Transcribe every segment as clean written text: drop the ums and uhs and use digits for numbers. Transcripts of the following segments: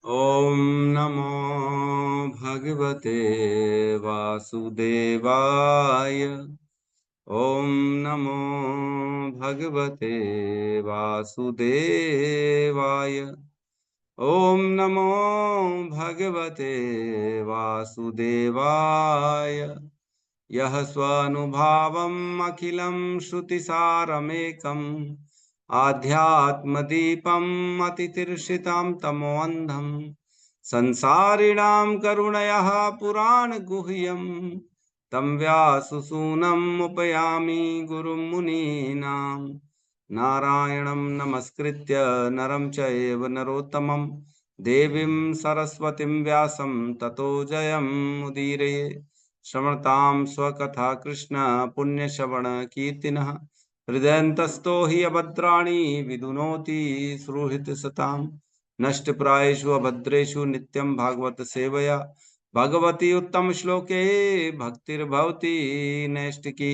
ॐ नमो भगवते वासुदेवाय। ॐ नमो भगवते वासुदेवाय। ॐ नमो भगवते वासुदेवाय। यः स्वानुभावम् अखिलं श्रुतिसारमेकम् आध्यात्मदीपम् अतितीर्षितां तमोऽन्धम् संसारिणां करुणयः पुराणगुह्यम् तं व्याससूनम् उपयामि गुरुं मुनीनां। नारायणं नमस्कृत्य नरं चैव नरोत्तमं देवीं सरस्वतीं व्यासं ततो जयमुदीरये। श्रवणतां स्वकथा कृष्ण पुण्यश्रवण कीर्तिनः हृदयन्तस्तो हि अभद्राणि विदुनोति सुहृत् सतां। नष्टप्रायेषु अभद्रेषु नित्यं भागवत सेवया भगवती उत्तम श्लोके भक्तिर्भवति नैष्टिकी।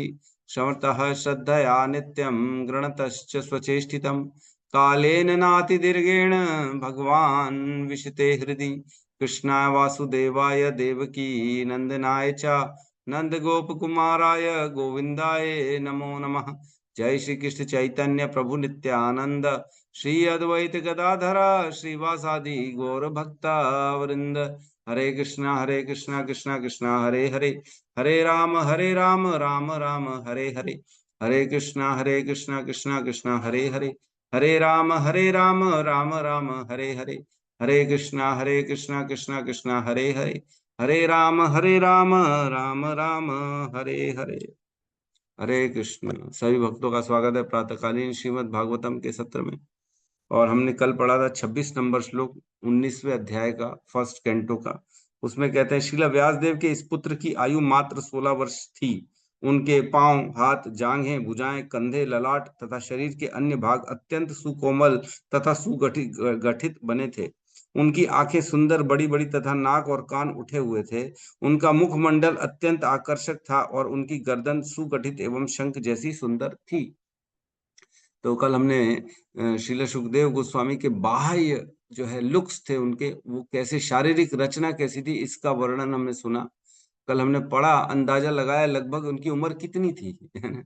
श्रवणतः श्रद्धया नित्यं गृणतश्च स्वचेष्टितं कालेन नातिदीर्घेण भगवान् विशते हृदि। कृष्णाय वासुदेवाय देवकी नंदनाय च नंद गोप कुमाराय गोविंदाय नमो नमः। जय श्री कृष्ण चैतन्य प्रभु नित्यानंद श्री अद्वैत गदाधर श्रीवासादि गौर भक्ता वृंद। हरे कृष्णा कृष्णा कृष्णा हरे हरे, हरे राम राम राम हरे हरे। हरे कृष्णा कृष्णा कृष्णा हरे हरे, हरे राम राम राम हरे हरे। हरे कृष्णा कृष्णा कृष्णा हरे हरे, हरे राम राम राम हरे हरे। हरे कृष्ण। सभी भक्तों का स्वागत है प्रातःकालीन श्रीमद् भागवतम के सत्र में। और हमने कल पढ़ा था 26 नंबर श्लोक 19वें अध्याय का, फर्स्ट कैंटो का। उसमें कहते हैं, श्रील व्यासदेव के इस पुत्र की आयु मात्र 16 वर्ष थी। उनके पांव, हाथ, जांघें, भुजाएं, कंधे, ललाट तथा शरीर के अन्य भाग अत्यंत सुकोमल तथा सुगठित गठित बने थे। उनकी आंखें सुंदर, बड़ी बड़ी तथा नाक और कान उठे हुए थे। उनका मुखमंडल अत्यंत आकर्षक था और उनकी गर्दन सुगठित एवं शंख जैसी सुंदर थी। तो कल हमने श्रील सुखदेव गोस्वामी के बाह्य जो है लुक्स थे उनके, वो कैसे, शारीरिक रचना कैसी थी, इसका वर्णन हमने सुना। कल हमने पढ़ा, अंदाजा लगाया लगभग उनकी उम्र कितनी थी है ना।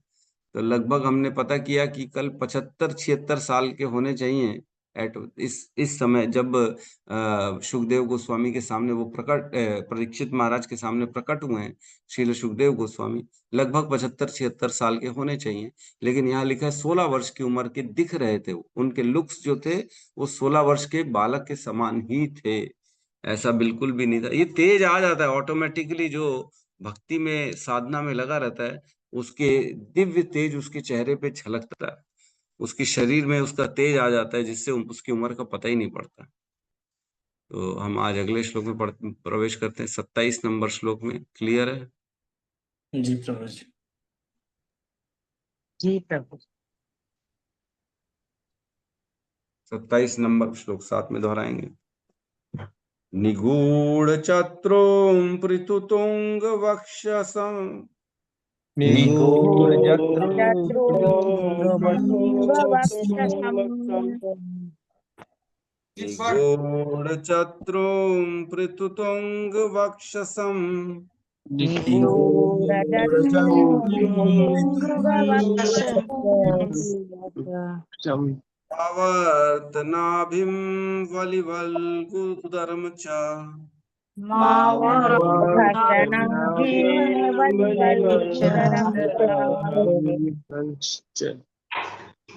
तो लगभग हमने पता किया कि कल 75-76 साल के होने चाहिए एट इस समय, जब सुखदेव गोस्वामी के सामने वो परीक्षित महाराज के सामने प्रकट हुए हैं श्रील सुखदेव गोस्वामी। लगभग 75-76 साल के होने चाहिए, लेकिन यहाँ लिखा है 16 वर्ष की उम्र के दिख रहे थे। उनके लुक्स जो थे वो 16 वर्ष के बालक के समान ही थे, ऐसा बिल्कुल भी नहीं था। ये तेज आ जाता है ऑटोमेटिकली, जो भक्ति में साधना में लगा रहता है उसके दिव्य तेज उसके चेहरे पे छलकता है, उसके शरीर में उसका तेज आ जाता है, जिससे उसकी उम्र का पता ही नहीं पड़ता। तो हम आज अगले श्लोक में प्रवेश करते हैं, 27 नंबर श्लोक में। क्लियर है जी प्रभु जी। जी प्रभु। 27 नंबर श्लोक साथ में दोहराएंगे। निगूढ़ चत्रों पृथुतुंग वक्षसं निगूढ़ चत्रों पृथुतुंग वक्षसं आवर्तनाभिं वलिवल्गुदरं च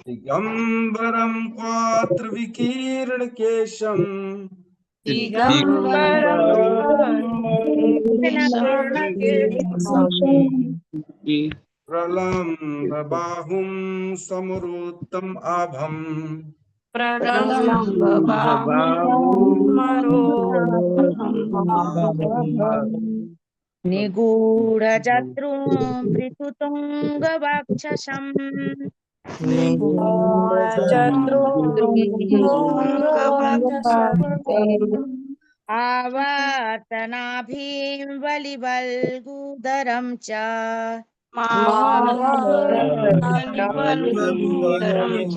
दिगंबरं क्वात्र विकीर्ण केशम प्रलम्ब बाहुं समरुत्तम आभम् निगूढ़ जत्रुं पृथुतुंग वक्षसं आवर्तनाभिं वलिवल्गुदरं च मावलिवल्गूधरं च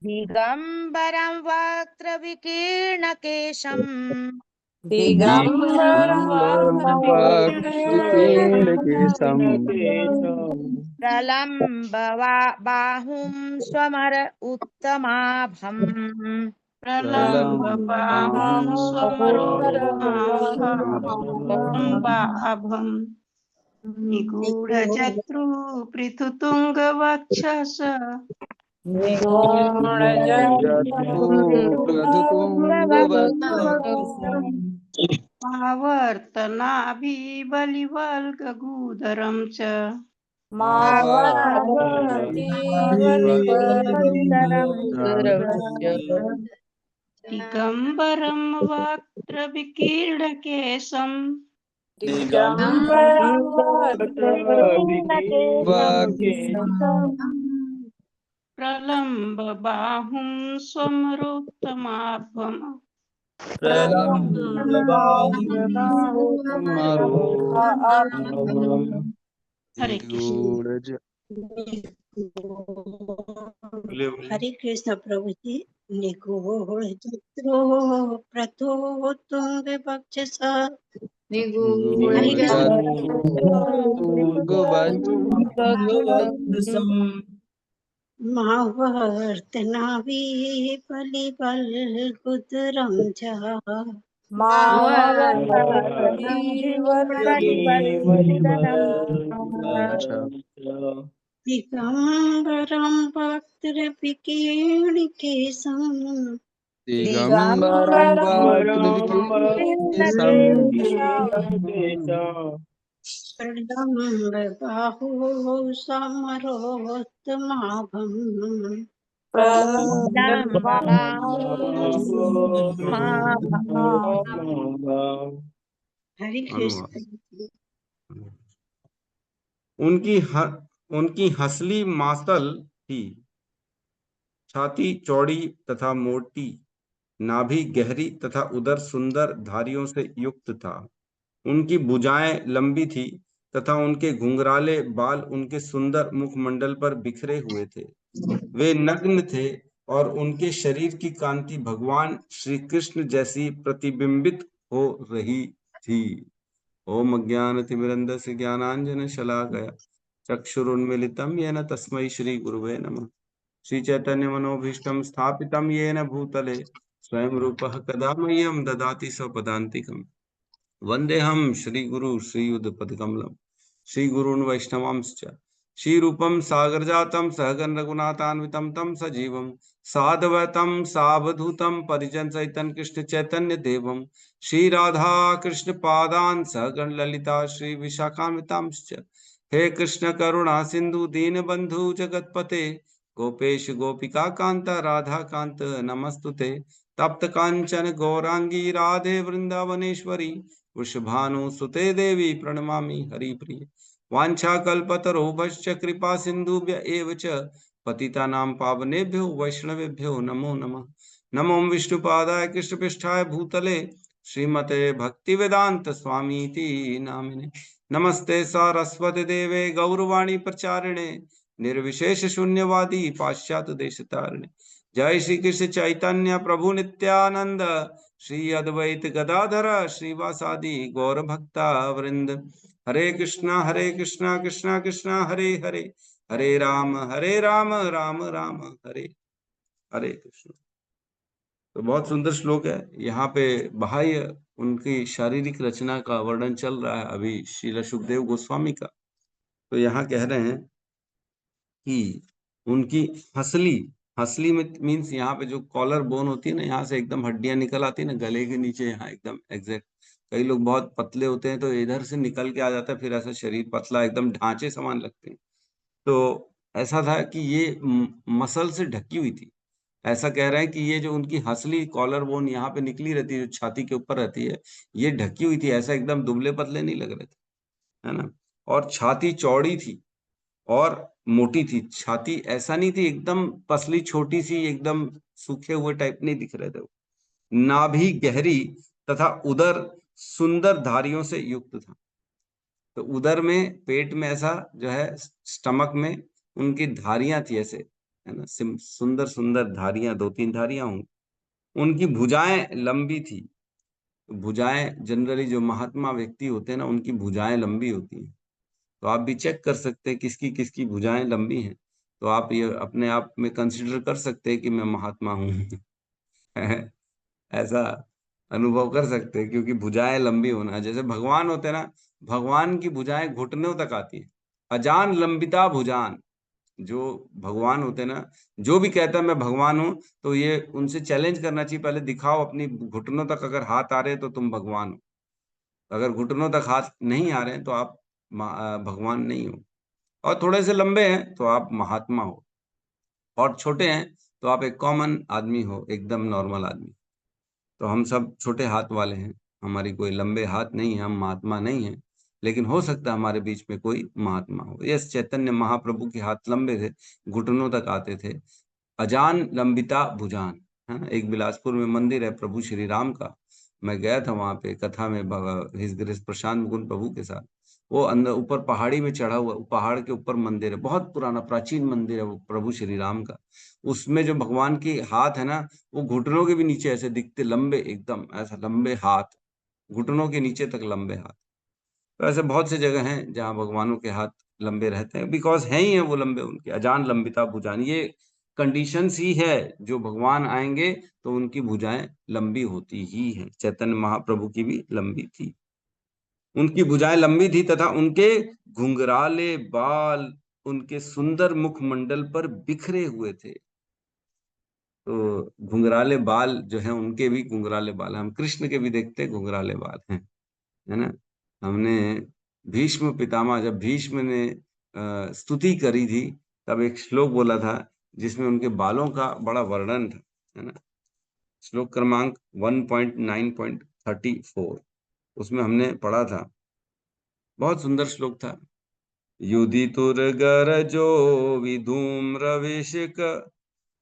दिगम्बरं वक्त्रविकीर्णकेशम् दिगम्बरं वक्त्रविकीर्णकेशम् बाहुं स्वमर उत्तमाभम् प्रलम्बबाहुं स्वमरोत्तमाभं निगूढजत्रू पृथुतुङ्गवक्षस आवर्तनाभिबलिवल्गूधरं च दिगम्बरं वक्त्रविकीर्णकेशम् प्रलम्बबाहुं स्वमरोत्तमाभम् हरे कृष्ण। हरे कृष्ण प्रभु जी। निगूढ़ जत्रो प्रथोतुंग बक्षस हरे कृष्ण। मावर्तनाभि बलिवल्गुधरं च दिगम्बरं वक्त्रविकीर्णकेशम् दिगम्बरं वक्त्रविकीर्णकेशम् प्रलम्बबाहुः समरोत्तमाभम् हरे कृष्ण। उनकी हंसली मातल थी, छाती चौड़ी तथा मोटी, नाभि गहरी तथा उदर सुंदर धारियों से युक्त था। उनकी भुजाएं लंबी थी तथा उनके घुंघराले बाल उनके सुंदर मुखमंडल पर बिखरे हुए थे। वे नग्न थे और उनके शरीर की कांति भगवान श्री कृष्ण जैसी प्रतिबिंबित हो रही थी। ओम अज्ञानतिमिरन्धस्य ज्ञानांजन शलाकया चक्षुरुन्मीलितं येन तस्मै श्री गुरुवे नमः। श्री चैतन्य मनोभीष्टं स्थापितं येन भूतले स्वयं रूपः कदा मह्यं ददाति स्वपदान्तिकम्। वन्देऽहं श्रीगुरु श्रीयुतपदकमलं श्रीगुरून् वैष्णवांश्च श्रीरूपं सागरजातं सहगण रघुनाथान्वितं तं सजीवं साद्वैतं सावधूतं परिजनसहितं कृष्ण चैतन्य देवं श्रीराधा कृष्ण पादान् सहगण ललिता श्री विशाखान्वितांश्च। हे कृष्ण करुणा सिंधु दीनबंधु जगतपते गोपेश गोपिका कांत राधा कांत नमस्तुते। तप्त कांचन गौरांगी राधे वृंदावनेश्वरी वृषभानुसुते देवी प्रणमामि हरिप्रिये। वाञ्छाकल्पतरुभ्यश्च कृपा सिन्धुभ्य एव च पतितानां पावनेभ्यो वैष्णवेभ्यो नमो नमः। नमो विष्णुपादाय कृष्णपृष्ठाय भूतले श्रीमते भक्तिवेदांत स्वामीति नामिने। नमस्ते सारस्वती देवे गौरवाणी प्रचारिणे निर्विशेष शून्यवादी पाश्चात्य देशतारिणे। जय श्री कृष्ण चैतन्य प्रभु नित्यानंद श्री अद्वैत गदाधर श्रीवासादि गौर भक्ता वृंद। हरे कृष्णा कृष्णा कृष्णा हरे हरे, हरे राम राम राम हरे हरे कृष्ण। तो बहुत सुंदर श्लोक है। यहाँ पे बाह्य उनकी शारीरिक रचना का वर्णन चल रहा है अभी श्रील सुखदेव गोस्वामी का। तो यहाँ कह रहे हैं कि उनकी हंसली, हंसली में मीन्स यहाँ पे जो कॉलर बोन होती है ना, यहाँ से एकदम हड्डियां निकल आती है ना गले के नीचे, यहाँ एकदम एग्जैक्ट। कई लोग बहुत पतले होते हैं तो इधर से निकल के आ जाता है, फिर ऐसा शरीर पतला एकदम ढांचे समान लगते हैं। तो ऐसा था कि ये मसल से ढकी हुई थी। ऐसा कह रहे हैं कि ये जो उनकी हंसली कॉलर बोन यहाँ पे निकली रहती है, जो छाती के ऊपर रहती है, ये ढकी हुई थी। ऐसा एकदम दुबले पतले नहीं लग रहे थे, है ना। और छाती चौड़ी थी और मोटी थी। छाती ऐसा नहीं थी एकदम पसली छोटी सी एकदम सूखे हुए टाइप नहीं दिख रहे थे। नाभि गहरी तथा उदर सुंदर धारियों से युक्त था। तो उदर में, पेट में ऐसा जो है, स्टमक में उनकी धारियां थी ऐसे, है ना, सुंदर सुंदर धारियां, 2-3 धारियां होंगी। उनकी भुजाएं लंबी थी। तो भुजाएं जनरली जो महात्मा व्यक्ति होते हैं ना, उनकी भुजाएं लंबी होती हैं। तो आप भी चेक कर सकते हैं किसकी किसकी भुजाएं लंबी हैं। तो आप ये अपने आप में कंसिडर कर सकते हैं कि मैं महात्मा हूँ। ऐसा अनुभव कर सकते हैं, क्योंकि भुजाएं लंबी होना, जैसे भगवान होते हैं ना, भगवान की भुजाएं घुटनों तक आती है। अजान लंबिता भुजान, जो भगवान होते हैं ना, जो भी कहता है मैं भगवान हूं, तो ये उनसे चैलेंज करना चाहिए, पहले दिखाओ अपनी घुटनों तक अगर हाथ आ रहे हैं तो तुम भगवान हो। अगर घुटनों तक हाथ नहीं आ रहे हैं तो आप भगवान नहीं हो। और थोड़े से लंबे हैं तो आप महात्मा हो, और छोटे हैं तो आप एक कॉमन आदमी हो, एकदम नॉर्मल आदमी। तो हम सब छोटे हाथ वाले हैं, हमारी कोई लंबे हाथ नहीं है, हम महात्मा नहीं हैं। लेकिन हो सकता है हमारे बीच में कोई महात्मा हो। यस, चैतन्य महाप्रभु के हाथ लंबे थे, घुटनों तक आते थे। अजान लंबिता भुजान, है ना। एक बिलासपुर में मंदिर है प्रभु श्री राम का, मैं गया था वहां पे कथा में, हिज ग्रेस प्रशांत मुकुंद प्रभु के साथ। वो अंदर ऊपर पहाड़ी में चढ़ा हुआ, पहाड़ के ऊपर मंदिर है, बहुत पुराना प्राचीन मंदिर है वो प्रभु श्री राम का। उसमें जो भगवान की हाथ है ना, वो घुटनों के भी नीचे ऐसे दिखते, लंबे एकदम, ऐसा लंबे हाथ, घुटनों के नीचे तक लंबे हाथ। तो ऐसे बहुत से जगह हैं जहाँ भगवानों के हाथ लंबे रहते हैं, बिकॉज है ही है वो लंबे, उनके अजान लंबिता भुजान, ये कंडीशंस ही है। जो भगवान आएंगे तो उनकी भुजाएं लंबी होती ही हैं। चैतन्य महाप्रभु की भी लंबी थी, उनकी भुजाएं लंबी थी, तथा उनके घुंघराले बाल उनके सुंदर मुखमंडल पर बिखरे हुए थे। तो घुंघराले बाल जो है, उनके भी घुंघराले बाल, हम कृष्ण के भी देखते हैं घुंघराले बाल हैं, है ना। हमने भीष्म पितामह, जब भीष्म ने स्तुति करी थी, तब एक श्लोक बोला था जिसमें उनके बालों का बड़ा वर्णन था, है ना। श्लोक क्रमांक 1.9.34, उसमें हमने पढ़ा था, बहुत सुंदर श्लोक था। युदितुर्गरजो विधूम्रविशिक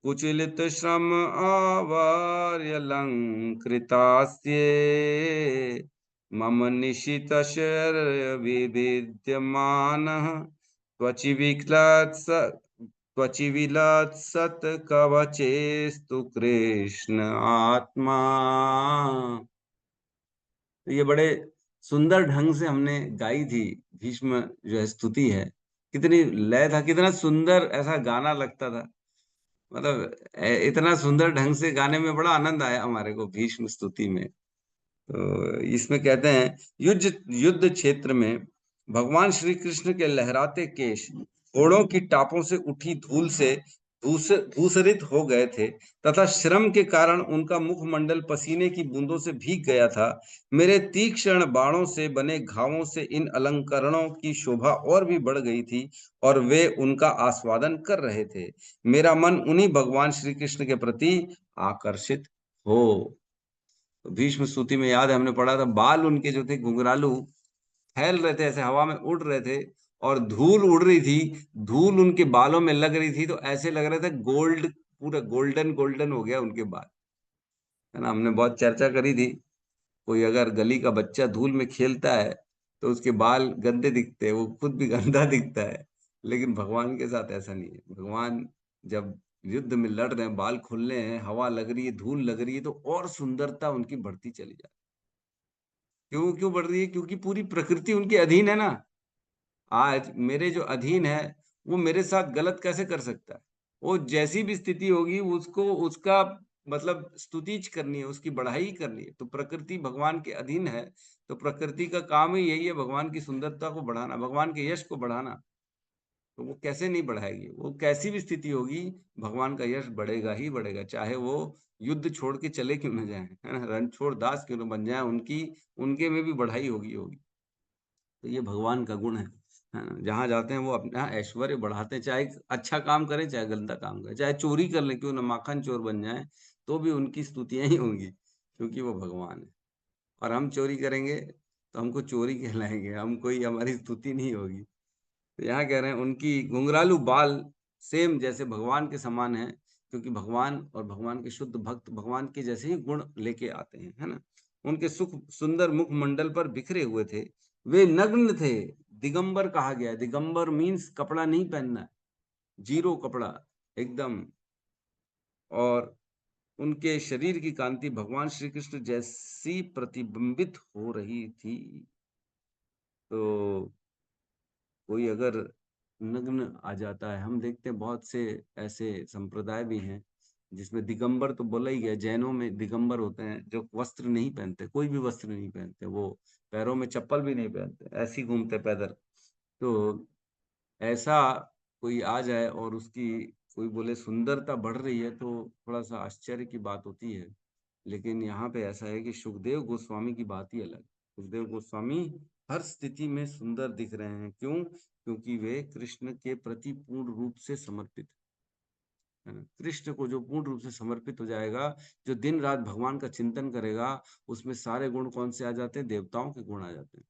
कुचिलित श्रम आवार्यलंकृतास्ये मम निशितशर्य विविद्यमानः त्वचिविलत्सत् कवचेस्तु कृष्ण आत्मा। तो ये बड़े सुंदर ढंग से हमने गाई थी भीष्म जो है स्तुति है। कितनी लय था, कितना सुंदर ऐसा गाना लगता था, मतलब इतना सुंदर ढंग से गाने में बड़ा आनंद आया हमारे को भीष्म स्तुति में। तो इसमें कहते हैं, युद्ध युद्ध क्षेत्र में भगवान श्री कृष्ण के लहराते केश घोड़ों की टापों से उठी धूल से धूसरित हो गए थे, तथा श्रम के कारण उनका मुखमंडल पसीने की बूंदों से भीग गया था। मेरे तीक्ष्ण बाणों से बने घावों से इन अलंकरणों की शोभा और भी बढ़ गई थी, और वे उनका आस्वादन कर रहे थे। मेरा मन उन्हीं भगवान श्री कृष्ण के प्रति आकर्षित हो। तो भीष्म स्तुति में याद है हमने पढ़ा था, बाल उनके जो थे घुंघरालू फैल रहे थे, ऐसे हवा में उड़ रहे थे, और धूल उड़ रही थी, धूल उनके बालों में लग रही थी, तो ऐसे लग रहे थे गोल्ड, पूरा गोल्डन गोल्डन हो गया उनके बाल, है ना। हमने बहुत चर्चा करी थी, कोई अगर गली का बच्चा धूल में खेलता है तो उसके बाल गंदे दिखते हैं, वो खुद भी गंदा दिखता है। लेकिन भगवान के साथ ऐसा नहीं है। भगवान जब युद्ध में लड़ रहे हैं, बाल खुलने हैं, हवा लग रही है, धूल लग रही है, तो और सुंदरता उनकी बढ़ती चली जाती है। क्यों क्यों बढ़ रही है? क्योंकि पूरी प्रकृति उनके अधीन है ना। आज मेरे जो अधीन है, वो मेरे साथ गलत कैसे कर सकता है? वो जैसी भी स्थिति होगी उसको उसका मतलब स्तुतिच करनी है, उसकी बढ़ाई करनी है। तो प्रकृति भगवान के अधीन है, तो प्रकृति का काम ही यही है, भगवान की सुंदरता को बढ़ाना, भगवान के यश को बढ़ाना। तो वो कैसे नहीं बढ़ाएगी? वो कैसी भी स्थिति होगी, भगवान का यश बढ़ेगा ही बढ़ेगा, चाहे वो युद्ध छोड़ के चले क्यों न जाए, है ना, रणछोड़ दास क्यों न बन जाए, उनकी उनके में भी बढ़ाई होगी होगी। तो ये भगवान का गुण है ना। जहां जाते हैं वो अपना ऐश्वर्य बढ़ाते हैं, चाहे अच्छा काम करें चाहे गंदा काम करें, चाहे चोरी कर लें क्यों न, माखन चोर बन जाए, तो भी उनकी स्तुतियां ही होंगी, क्योंकि वो भगवान है। और हम चोरी करेंगे तो हमको चोरी कहलाएंगे, हम कोई, हमारी स्तुति नहीं होगी। तो यहाँ कह रहे हैं उनकी घुंघरालू बाल सेम जैसे भगवान के समान है, क्योंकि भगवान और भगवान के शुद्ध भक्त भगवान के जैसे ही गुण लेके आते हैं, है ना। उनके सुख सुंदर मुखमंडल पर बिखरे हुए थे, वे नग्न थे, दिगंबर कहा गया। दिगंबर मीन्स कपड़ा नहीं पहनना, जीरो कपड़ा एकदम। और उनके शरीर की कांति भगवान श्री कृष्ण जैसी प्रतिबिंबित हो रही थी। तो कोई अगर नग्न आ जाता है, हम देखते हैं बहुत से ऐसे संप्रदाय भी हैं जिसमें दिगंबर तो बोला ही गया, जैनों में दिगंबर होते हैं जो वस्त्र नहीं पहनते, कोई भी वस्त्र नहीं पहनते, वो पैरों में चप्पल भी नहीं पहनते, ऐसे ही घूमते पैदल। तो ऐसा कोई आ जाए और उसकी कोई बोले सुंदरता बढ़ रही है तो थोड़ा सा आश्चर्य की बात होती है। लेकिन यहाँ पे ऐसा है कि सुखदेव गोस्वामी की बात ही अलग। सुखदेव गोस्वामी हर स्थिति में सुंदर दिख रहे हैं। क्यों? क्योंकि वे कृष्ण के प्रति पूर्ण रूप से समर्पित है ना। कृष्ण को जो पूर्ण रूप से समर्पित हो जाएगा, जो दिन रात भगवान का चिंतन करेगा, उसमें सारे गुण कौन से आ जाते हैं? देवताओं के गुण आ जाते हैं।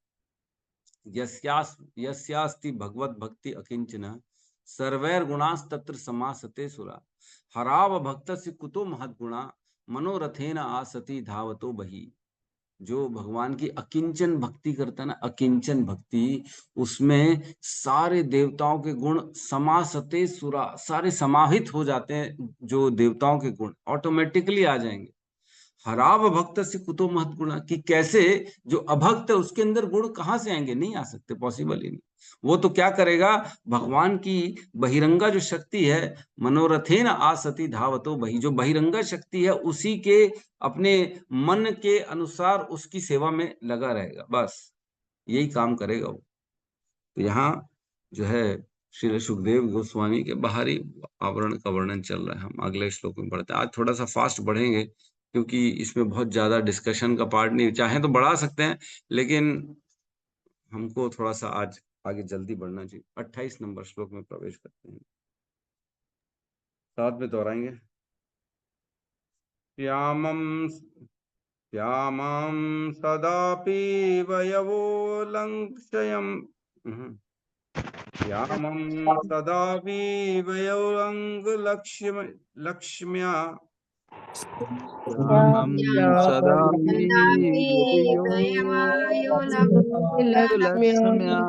यस्यास्ति भगवत भक्ति अकिंचन सर्वैर गुणास तत्र समासते सुरा हराव भक्तस्य कुतो महत् गुणा मनोरथेन आसति धावतो बही। जो भगवान की अकिंचन भक्ति करता है ना, अकिंचन भक्ति, उसमें सारे देवताओं के गुण समासते सुरा, सारे समाहित हो जाते हैं। जो देवताओं के गुण ऑटोमेटिकली आ जाएंगे। हराव भक्त से कुतो महत् गुणा, कि कैसे जो अभक्त है उसके अंदर गुण कहां से आएंगे? नहीं आ सकते, पॉसिबल ही नहीं। वो तो क्या करेगा? भगवान की बहिरंगा जो शक्ति है, मनोरथेन आसति धावतो बही, जो बहिरंगा शक्ति है उसी के अपने मन के अनुसार उसकी सेवा में लगा रहेगा, बस यही काम करेगा वो। तो यहाँ जो है श्री सुखदेव गोस्वामी के बाहरी आवरण का वर्णन चल रहा है। हम अगले श्लोक में बढ़ते हैं। आज थोड़ा सा फास्ट बढ़ेंगे क्योंकि इसमें बहुत ज्यादा डिस्कशन का पार्ट नहीं, चाहे तो बढ़ा सकते हैं लेकिन हमको थोड़ा सा आज आगे जल्दी बढ़ना चाहिए। 28 नंबर श्लोक में प्रवेश करते हैं, साथ में दोहराएंगे। श्यामं सदापि वयवो लङ्क्षयम् श्यामं सदापि वयोरङ्गलक्ष्म्या श्यामं सदापि लक्ष्म्या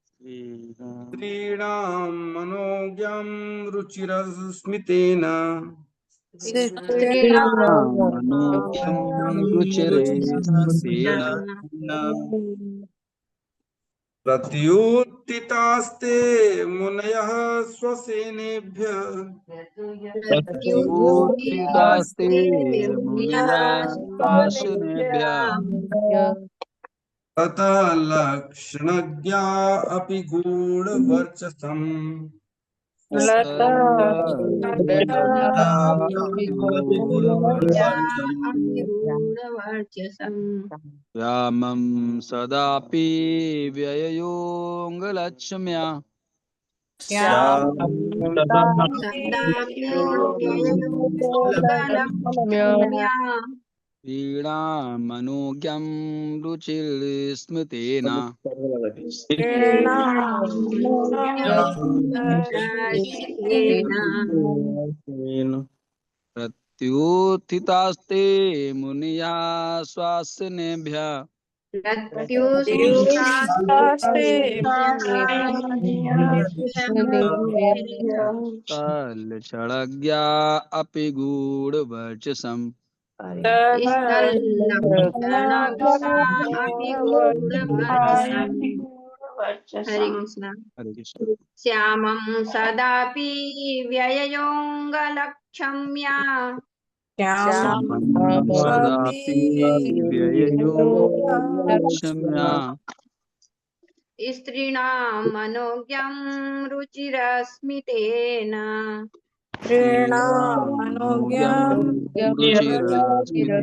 स्त्रीणां मनोज्ञं रुचिरस्मितेन मनोज्ञं रुचिरे स्मृतेन प्रत्युत्थितास्ते मुनयः स्वसेनेभ्यः प्रत्युत्थितास्ते मुनयः ततः लक्षणज्ञा अपि गूढवर्चसम् श्यामं सदापि व्ययोऽङ्गलक्ष्म्या क्रीडामनोज्ञं रुचिर्स्मृतेन प्रत्युत्थितास्ते मुनयः स्वासिनेभ्यः तल्लक्षणज्ञा अपि गूढवर्चसम् हरे कृष्ण। हरे कृष्ण। श्यामं सदापि व्ययोऽङ्गलक्ष्म्या सदापि व्ययोऽङ्गलक्ष्म्या स्त्रीणां मनोज्ञं रुचिरस्मितेन रुचिरस्मितेन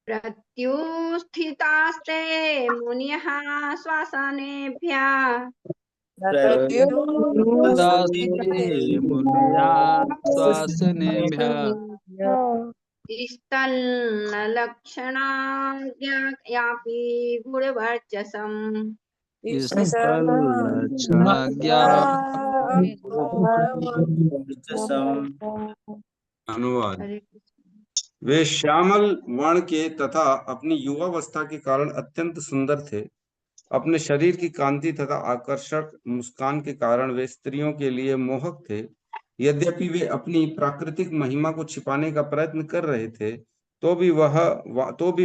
प्रत्युत्थितास्ते मुनयः श्वसनेभ्यः प्रत्युत्थितास्ते मुनयः श्वसनेभ्यः स्तल्लक्षणाज्ञापि गूढवर्चसम् स्थलक्षणज्ञा अनुवाद। हरे कृष्ण। वे श्यामल वर्ण के तथा अपनी युवावस्था के कारण अत्यंत सुंदर थे। अपने शरीर की कांति तथा आकर्षक मुस्कान के कारण वे स्त्रियों के लिए मोहक थे। यद्यपि वे अपनी प्राकृतिक महिमा को छिपाने का प्रयत्न कर रहे थे, तो भी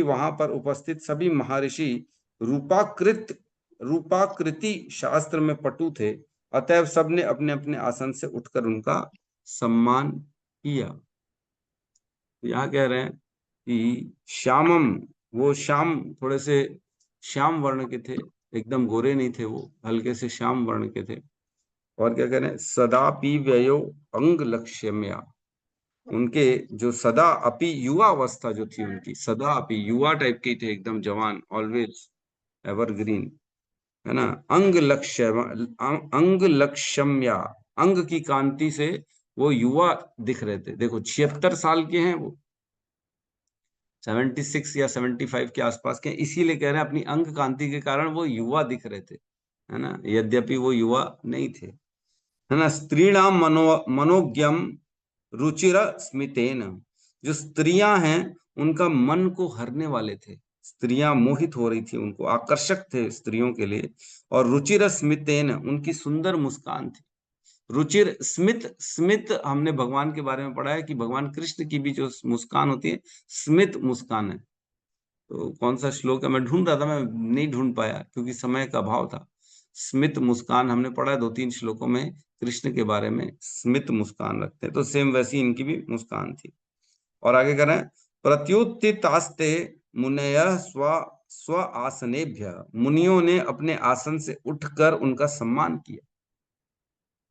वहां पर उपस्थित सभी महर्षि रूपाकृत रूपाकृति शास्त्र में पटु थे। अतएव सबने अपने अपने आसन से उठकर उनका सम्मान किया। यहाँ कह रहे हैं कि श्यामम, वो श्याम, थोड़े से श्याम वर्ण के थे, एकदम गोरे नहीं थे, वो हल्के से श्याम वर्ण के थे। और क्या कह रहे हैं, सदा पी व्ययो अंग लक्ष्यम्या, उनके जो सदा अपी युवा अवस्था जो थी उनकी, सदा अपी युवा टाइप की थे, एकदम जवान, ऑलवेज एवरग्रीन, है ना। अंग लक्ष्यम्या, अंग की कांति से वो युवा दिख रहे थे। देखो 76 साल के हैं वो, 76 या 75 के आसपास के, इसीलिए कह रहे हैं अपनी अंग कांति के कारण वो युवा दिख रहे थे, है ना, यद्यपि वो युवा नहीं थे, है ना। स्त्रीणाम मनोज्ञम रुचिर स्मितेन, जो स्त्रियां हैं उनका मन को हरने वाले थे, स्त्रियां मोहित हो रही थी, उनको आकर्षक थे स्त्रियों के लिए। और रुचिर स्मितेन, उनकी सुंदर मुस्कान थी। रुचिर स्मित, स्मित हमने भगवान के बारे में पढ़ा है कि भगवान कृष्ण की भी जो मुस्कान होती है स्मित मुस्कान है। तो कौन सा श्लोक है, मैं ढूंढ रहा था, मैं नहीं ढूंढ पाया क्योंकि समय का अभाव था। स्मित मुस्कान हमने पढ़ा है 2-3 श्लोकों में, कृष्ण के बारे में स्मित मुस्कान रखते हैं, तो सेम वैसी इनकी भी मुस्कान थी। और आगे करें, प्रत्युत्थितास्ते मुनय स्व स्व आसनेभ्य, मुनियों ने अपने आसन से उठकर उनका सम्मान किया,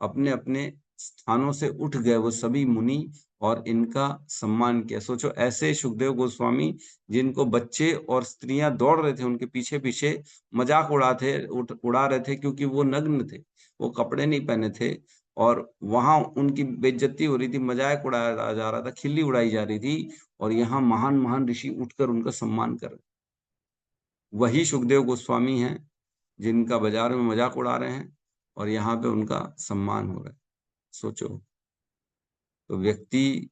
अपने अपने स्थानों से उठ गए वो सभी मुनि और इनका सम्मान किया। सोचो, ऐसे सुखदेव गोस्वामी जिनको बच्चे और स्त्रियां दौड़ रहे थे उनके पीछे पीछे, मजाक उड़ा रहे थे क्योंकि वो नग्न थे, वो कपड़े नहीं पहने थे, और वहां उनकी बेइज्जती हो रही थी, मजाक उड़ाया जा रहा था, खिल्ली उड़ाई जा रही थी, और यहाँ महान महान ऋषि उठकर उनका सम्मान कर रहे। वही सुखदेव गोस्वामी हैं जिनका बाजार में मजाक उड़ा रहे हैं और यहाँ पे उनका सम्मान हो रहा है। सोचो, तो व्यक्ति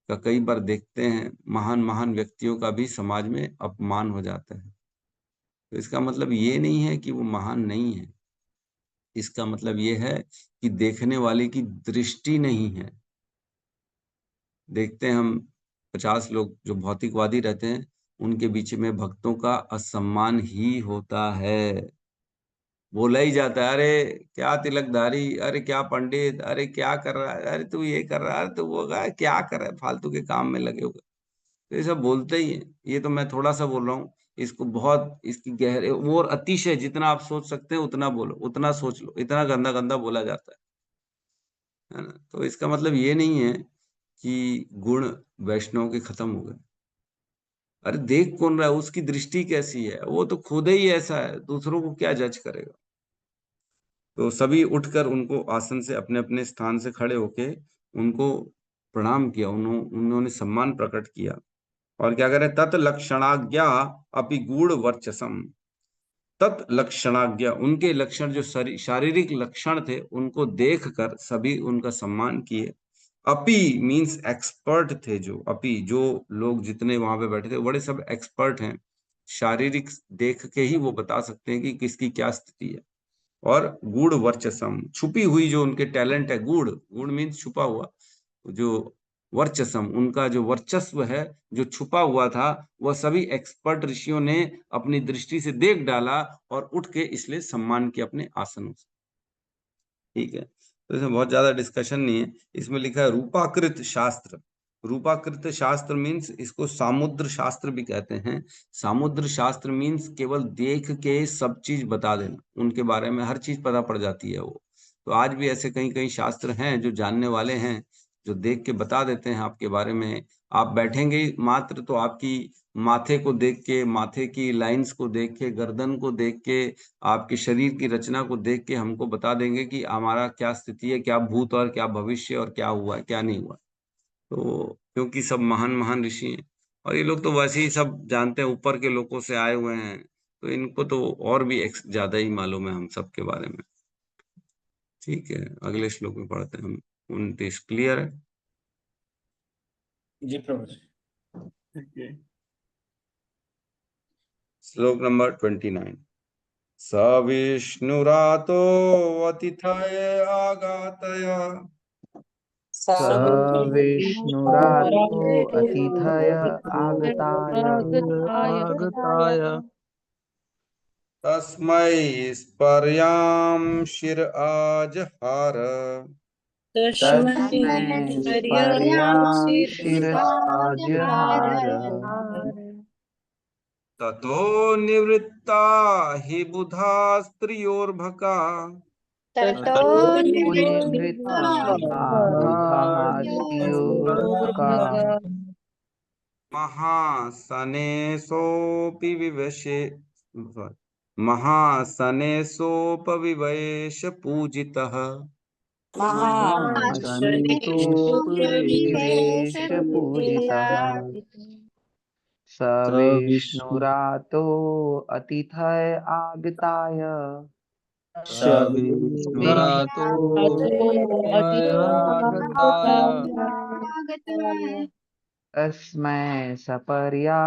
का कई बार देखते हैं महान महान व्यक्तियों का भी समाज में अपमान हो जाता है, तो इसका मतलब ये नहीं है कि वो महान नहीं है, इसका मतलब ये है कि देखने वाले की दृष्टि नहीं है। देखते हैं हम 50 लोग जो भौतिकवादी रहते हैं, उनके बीच में भक्तों का असम्मान ही होता है, बोला ही जाता है, अरे क्या तिलकधारी, अरे क्या पंडित, अरे क्या कर रहा है, अरे तू ये कर रहा है, तो वो क्या कर रहा है, फालतू के काम में लगे होगा, तो ये सब बोलते ही है। ये तो मैं थोड़ा सा बोल रहा हूँ, इसको बहुत, इसकी गहरे और अतिशय जितना आप सोच सकते हैं उतना बोलो, उतना सोच लो, इतना गंदा गंदा बोला जाता है ना। तो इसका मतलब ये नहीं है कि गुण वैष्णव के खत्म हो गए। अरे देख कौन रहा है, उसकी दृष्टि कैसी है, वो तो खुद ही ऐसा है, दूसरों को क्या जज करेगा। तो सभी उठकर उनको आसन से अपने अपने स्थान से खड़े होके उनको प्रणाम किया, उन्होंने सम्मान प्रकट किया। और क्या करें, तत् लक्षणाज्ञा अपि गूढ़ वर्चसम, तत् लक्षणाज्ञा, उनके लक्षण जो शारीरिक लक्षण थे उनको देखकर सभी उनका सम्मान किए। अपि मींस एक्सपर्ट थे, जो अपि, जो लोग जितने वहां पे बैठे थे बड़े सब एक्सपर्ट हैं, शारीरिक देख के ही वो बता सकते हैं कि किसकी क्या स्थिति है। और गूढ़ वर्चसम, छुपी हुई जो उनके टैलेंट है, गूढ़, गूढ़ मीन्स छुपा हुआ, जो वर्चसम, उनका जो वर्चस्व है जो छुपा हुआ था, वह सभी एक्सपर्ट ऋषियों ने अपनी दृष्टि से देख डाला और उठ के इसलिए सम्मान किया अपने आसनों से। ठीक है, तो इसमें बहुत ज्यादा डिस्कशन नहीं है। इसमें लिखा है रूपाकृत शास्त्र। रूपाकृत शास्त्र मीन्स, इसको सामुद्र शास्त्र भी कहते हैं। सामुद्र शास्त्र मीन्स केवल देख के सब चीज बता देना, उनके बारे में हर चीज पता पड़ जाती है वो। तो आज भी ऐसे कई कई शास्त्र हैं जो जानने वाले हैं, जो देख के बता देते हैं आपके बारे में। आप बैठेंगे ही मात्र तो आपकी माथे को देख के, माथे की लाइंस को देख के, गर्दन को देख के, आपके शरीर की रचना को देख के हमको बता देंगे कि हमारा क्या स्थिति है, क्या भूत और क्या भविष्य, और क्या हुआ है क्या नहीं हुआ। तो क्योंकि सब महान महान ऋषि हैं, और ये लोग तो वैसे ही सब जानते हैं, ऊपर के लोगों से आए हुए हैं, तो इनको तो और भी ज्यादा ही मालूम है हम सब के बारे में। ठीक है, अगले श्लोक में पढ़ते हैं हम। 29 क्लियर है? जी प्रभु जी। श्लोक नंबर 29। स विष्णुरातो अतिथये आगातय स विष्णुरातो अतिथय आगताय आगताय तस्मै स्पर्यां शिर आजहार तस्मै स्पर्याशिरसाजहार ततो निवृत्ता हि बुधा स्त्रियोर्भका ततो निवृत्ता बुधास्त्रियोर्भका महासनेशोऽपि विवशे महासनेशोपविवेश पूजितः महासनेषोपविवेश पूजितः स विष्णुरातो अतिथय आगताय स विष्णुरातो अतिथयागताय तस्मै सपर्या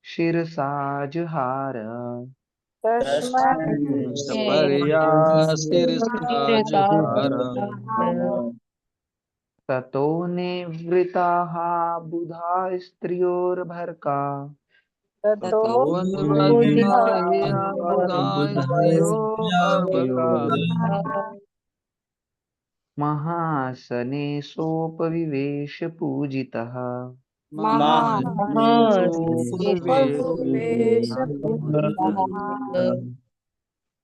शिरसा जुहार सपर्या शिरसा जुहार ततो निवृताः बुधा स्त्रियोर्भर्का ततो निवृत्ता बुधा स्त्रियोर्भर्का महासनेशोपविवेश पूजितः महासनेशोपविवेश पूजितः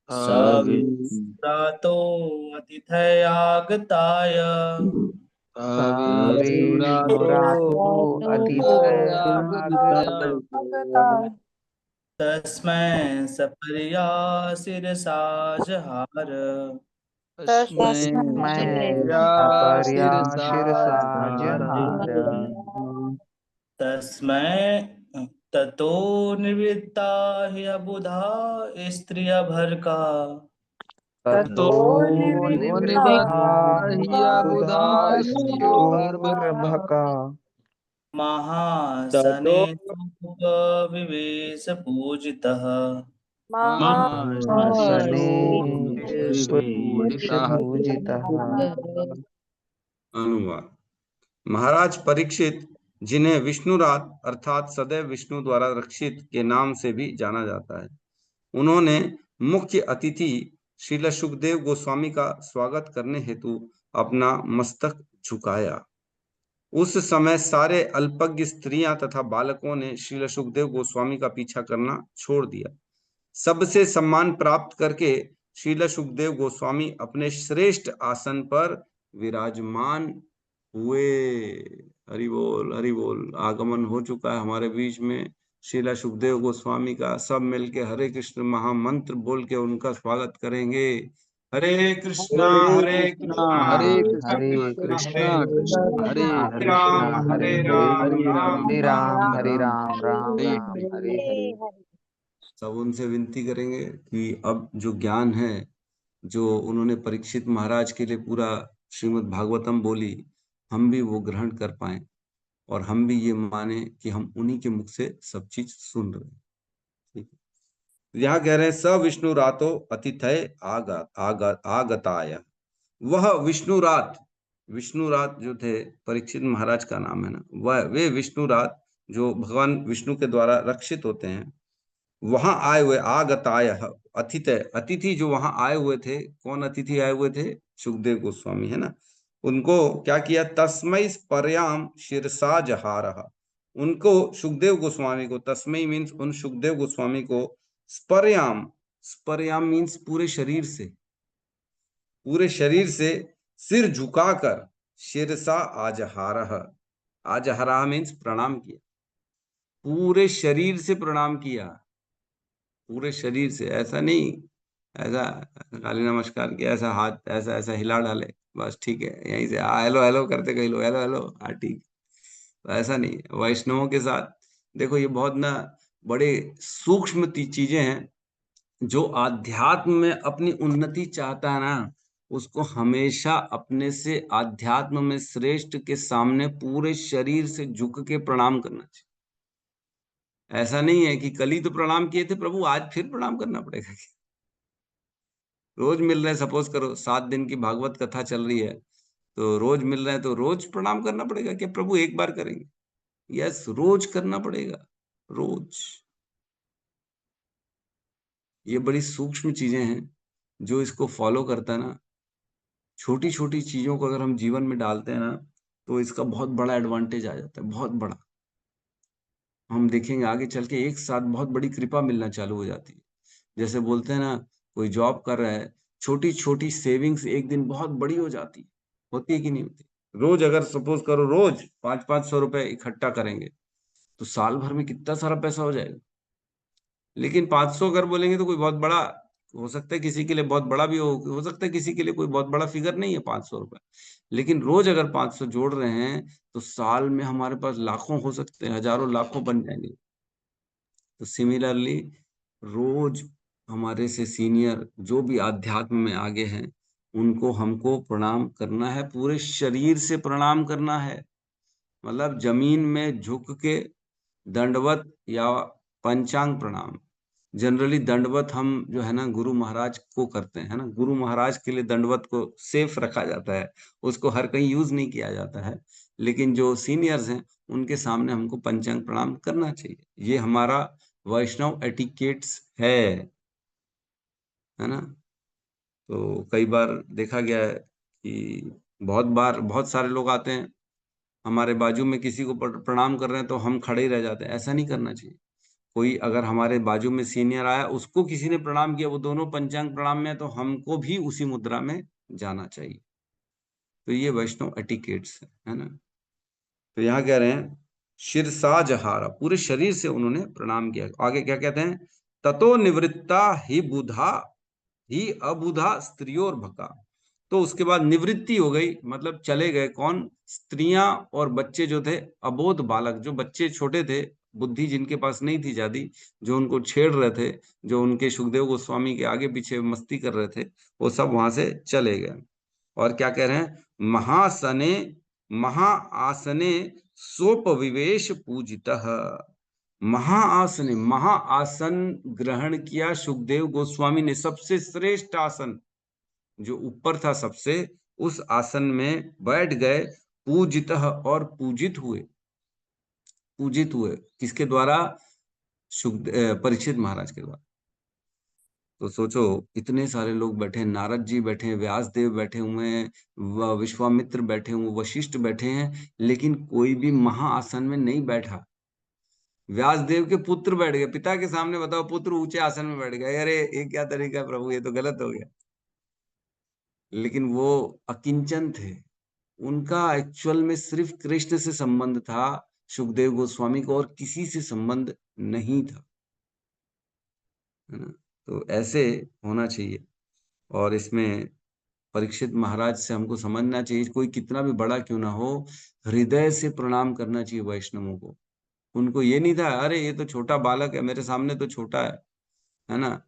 स विष्णुरातो अतिथयागताय विष्णुरातो अतिथयागताय तस्मै सपर्या शिरसा जहार तस्मै सपर्या शिरसा जहार तस्मै ततो निवृत्ता ह्यबुधा स्त्रियभर्का ततो निवृत्ता ह्यबुधा स्त्रियोर्भका महासनेषोपविवेश पूजितः पूजितः। अनुवाद। महाराज परीक्षित, जिन्हें विष्णुरात अर्थात सदैव विष्णु द्वारा रक्षित के नाम से भी जाना जाता है, उन्होंने मुख्य अतिथि श्रील सुखदेव गोस्वामी का स्वागत करने हेतु अपना मस्तक झुकाया। उस समय सारे अल्पज्ञ स्त्रियां तथा बालकों ने श्रील सुखदेव गोस्वामी का पीछा करना छोड़ दिया। सबसे सम्मान प्राप्त करके श्रील सुखदेव गोस्वामी अपने श्रेष्ठ आसन पर विराजमान हुए। हरि बोल, हरि बोल। आगमन हो चुका है हमारे बीच में श्रील सुखदेव गोस्वामी का। सब मिलके हरे कृष्ण महामंत्र बोल के उनका स्वागत करेंगे। हरे कृष्णा हरे कृष्णा कृष्णा हरे कृष्णा हरे हरे राम राम हरे राम राम राम हरे हरे। सब उनसे विनती करेंगे कि अब जो ज्ञान है जो उन्होंने परीक्षित महाराज के लिए पूरा श्रीमद् भागवतम बोली, हम भी वो ग्रहण कर पाए और हम भी ये माने कि हम उन्हीं के मुख से सब चीज सुन रहे हैं। ठीक है, यहाँ कह रहे हैं स विष्णु रातो अतिथय आगताय। वह विष्णुरात, विष्णुरात जो थे परीक्षित महाराज का नाम है ना, वह वे विष्णुरात जो भगवान विष्णु के द्वारा रक्षित होते हैं, वहां आए हुए आगताय अतिथय, अतिथि जो वहां आए हुए थे। कौन अतिथि आए हुए थे? सुखदेव गोस्वामी, है ना। उनको क्या किया? तस्मै स्पर्याम शिरसा जहारः। उनको सुखदेव गोस्वामी को, तस्मै मीन्स उन सुखदेव गोस्वामी को, स्पर्याम, स्पर्याम मीन्स पूरे शरीर से, पूरे शरीर से सिर झुकाकर शिरसा आजहारः, आजहारः मीन्स प्रणाम किया, पूरे शरीर से प्रणाम किया, पूरे शरीर से। ऐसा नहीं ऐसा खाली नमस्कार किया, ऐसा हाथ ऐसा ऐसा हिला डाले बस, ठीक है, यहीं से हेलो हेलो करते कहीं लो हेलो हेलो, हाँ ठीक, तो ऐसा नहीं। वैष्णवों के साथ देखो ये बहुत ना बड़े सूक्ष्म चीजें हैं। जो आध्यात्म में अपनी उन्नति चाहता है ना, उसको हमेशा अपने से आध्यात्म में श्रेष्ठ के सामने पूरे शरीर से झुक के प्रणाम करना चाहिए। ऐसा नहीं है कि कल ही तो प्रणाम किए थे प्रभु, आज फिर प्रणाम करना पड़ेगा। रोज मिल रहे हैं, सपोज करो 7 दिन की भागवत कथा चल रही है, तो रोज मिल रहे हैं तो रोज प्रणाम करना पड़ेगा क्या प्रभु एक बार करेंगे? यस, रोज करना पड़ेगा, रोज। ये बड़ी सूक्ष्म चीजें हैं, जो इसको फॉलो करता है ना, छोटी छोटी चीजों को अगर हम जीवन में डालते हैं ना, तो इसका बहुत बड़ा एडवांटेज आ जाता है, बहुत बड़ा। हम देखेंगे आगे चल के एक साथ बहुत बड़ी कृपा मिलना चालू हो जाती है। जैसे बोलते हैं ना, कोई जॉब कर रहा है, छोटी छोटी सेविंग्स एक दिन बहुत बड़ी हो जाती है, होती है कि नहीं होती? रोज अगर सपोज करो रोज 500-500 रुपए इकट्ठा करेंगे, तो साल भर में कितना सारा पैसा हो जाएगा। लेकिन 500 अगर बोलेंगे तो कोई बहुत बड़ा हो सकता है, किसी के लिए बहुत बड़ा भी हो सकता है, किसी के लिए कोई बहुत बड़ा फिगर नहीं है 500 रुपए। लेकिन रोज अगर 500 जोड़ रहे हैं, तो साल में हमारे पास लाखों हो सकते हैं, हजारों लाखों बन जाएंगे। तो सिमिलरली रोज हमारे से सीनियर जो भी आध्यात्म में आगे हैं, उनको हमको प्रणाम करना है, पूरे शरीर से प्रणाम करना है। मतलब जमीन में झुक के दंडवत या पंचांग प्रणाम। जनरली दंडवत हम जो है ना गुरु महाराज को करते हैं, है ना, गुरु महाराज के लिए दंडवत को सेफ रखा जाता है, उसको हर कहीं यूज नहीं किया जाता है। लेकिन जो सीनियर्स हैं, उनके सामने हमको पंचांग प्रणाम करना चाहिए। ये हमारा वैष्णव एटिकेट्स है ना। तो कई बार देखा गया है कि बहुत बार बहुत सारे लोग आते हैं, हमारे बाजू में किसी को प्रणाम कर रहे हैं तो हम खड़े ही रह जाते हैं। ऐसा नहीं करना चाहिए। कोई अगर हमारे बाजू में सीनियर आया, उसको किसी ने प्रणाम किया, वो दोनों पंचांग प्रणाम में है, तो हमको भी उसी मुद्रा में जाना चाहिए। तो ये वैष्णव एटिकेट्स है ना। तो यहाँ कह रहे हैं शिरसा जहारा, पूरे शरीर से उन्होंने प्रणाम किया। आगे क्या कहते हैं? ततो निवृत्ता ही बुधा ही अबुधा स्त्रियोर भका। तो उसके बाद निवृत्ति हो गई, मतलब चले गए कौन? स्त्रियां और बच्चे जो थे, अबोध बालक, जो बच्चे छोटे थे, बुद्धि जिनके पास नहीं थी ज्यादा, जो उनको छेड़ रहे थे, जो उनके सुखदेव गोस्वामी के आगे पीछे मस्ती कर रहे थे, वो सब वहां से चले गए। और क्या कह रहे हैं? महासने महाआसने सोपविवेश पूजितः। महाआसने, महाआसन ग्रहण किया सुखदेव गोस्वामी ने, सबसे श्रेष्ठ आसन जो ऊपर था सबसे, उस आसन में बैठ गए। पूजितः, और पूजित हुए। पूजित हुए किसके द्वारा? परीक्षित महाराज के द्वारा। तो सोचो, इतने सारे लोग बैठे हैं, नारद जी बैठे हैं, व्यास देव बैठे हुए हैं, विश्वामित्र बैठे हुए, वशिष्ठ बैठे हैं, लेकिन कोई भी महाआसन में नहीं बैठा। व्यास देव के पुत्र बैठ गए पिता के सामने, बताओ, पुत्र ऊंचे आसन में बैठ गए। अरे ये क्या तरीका है प्रभु, ये तो गलत हो गया। लेकिन वो अकिंचन थे, उनका एक्चुअल में सिर्फ कृष्ण से संबंध था, सुखदेव गोस्वामी को और किसी से संबंध नहीं था, है ना। तो ऐसे होना चाहिए। और इसमें परीक्षित महाराज से हमको समझना चाहिए, कोई कितना भी बड़ा क्यों ना हो, हृदय से प्रणाम करना चाहिए वैष्णवों को। उनको ये नहीं था अरे ये तो छोटा बालक है, मेरे सामने तो छोटा है ना।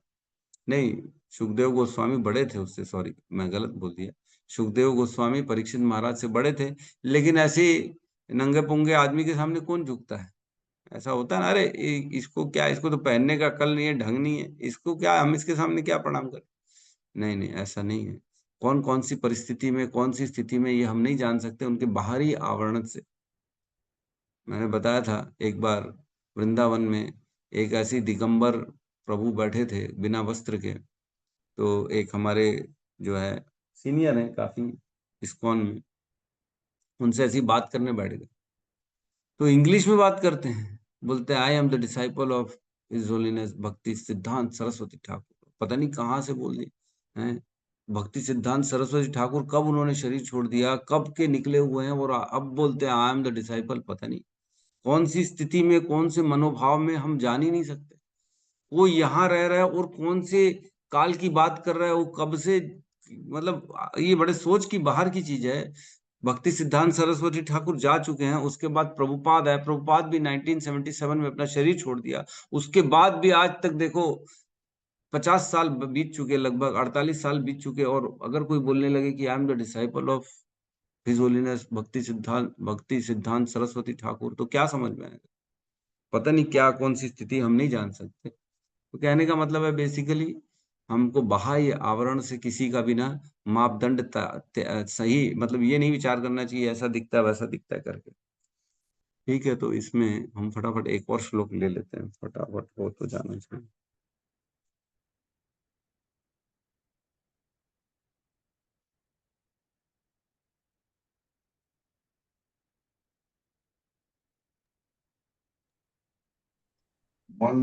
नहीं, सुखदेव गोस्वामी बड़े थे उससे, सॉरी मैं गलत बोल दिया। सुखदेव गोस्वामी परीक्षित महाराज से बड़े थे, लेकिन ऐसे नंगे पुंगे आदमी के सामने कौन झुकता है? ऐसा होता है ना, अरे इसको क्या, इसको तो पहनने का अकल नहीं है, ढंग नहीं है, इसको क्या, हम इसके सामने क्या प्रणाम करें? नहीं नहीं, ऐसा नहीं है। कौन कौन सी परिस्थिति में, कौन सी स्थिति में, ये हम नहीं जान सकते उनके बाहरी आवरण से। मैंने बताया था एक बार वृंदावन में एक ऐसी दिगंबर प्रभु बैठे थे बिना वस्त्र के। तो एक हमारे जो है सीनियर है काफी इस्कॉन में, उनसे ऐसी बात करने बैठ गए। तो इंग्लिश में बात करते हैं, बोलते हैं I am the disciple of his holiness भक्ति सिद्धांत सरस्वती ठाकुर। पता नहीं कहाँ से बोल दी हैं। भक्ति सिद्धांत सरस्वती ठाकुर कब उन्होंने शरीर छोड़ दिया, कब के निकले हुए हैं, और अब बोलते हैं आई एम द डिसाइपल। पता नहीं कौन सी स्थिति में, कौन से मनोभाव में, हम जान ही नहीं सकते। वो यहाँ रह रहा है और कौन से काल की बात कर रहा है, वो कब से, मतलब ये बड़े सोच की बाहर की चीज है। भक्ति सिद्धांत सरस्वती ठाकुर जा चुके हैं, उसके बाद प्रभुपाद है, प्रभुपाद भी 1977 में अपना शरीर छोड़ दिया। उसके बाद भी आज तक देखो 50 साल बीत चुके, लगभग 48 साल बीत चुके, और अगर कोई बोलने लगे कि I am the disciple of his holiness भक्ति सिद्धांत सरस्वती ठाकुर, तो क्या समझ में आएगा? पता नहीं क्या कौन सी स्थिति हम नहीं जान सकते। तो कहने का मतलब है बेसिकली हमको बाह्य आवरण से किसी का भी ना मापदंड सही मतलब ये नहीं विचार करना चाहिए ऐसा दिखता है वैसा दिखता है करके। ठीक है, तो इसमें हम फटाफट एक और श्लोक ले लेते हैं, फटाफट हो तो जाना चाहिए।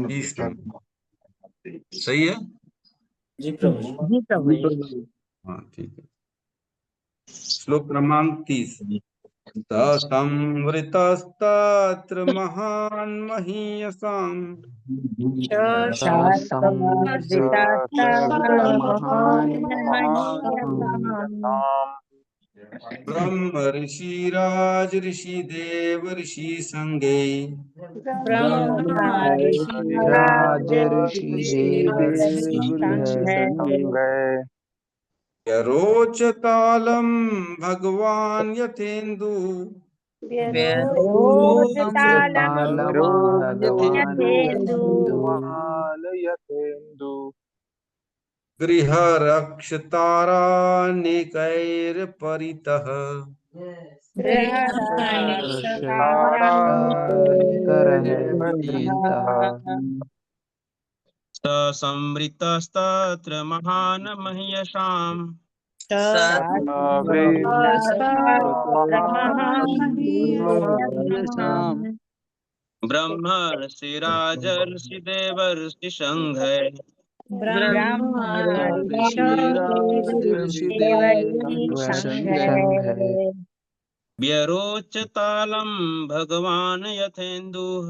तीस नंबर सही है। जी प्रभु जी। जी प्रभु जी। हाँ ठीक है, श्लोक क्रमांक 30। संवृतस्तत्र महान् महीयसाम् महान् ब्रह्म ऋषिराज ऋषिदेव ऋषि संगे राज ऋषि देव संगय यरोचतालं भगवान् यथेन्दु रोजतालम भगवान यथेन्दु यथेन्दु गृहरक्षतारानेकैर्परितः संवृतस्तत्र महान् महीयसाम् ब्रह्मर्षि राजर्षि देवर्षि संघै व्यरोचतालं भगवान् यथेन्दुः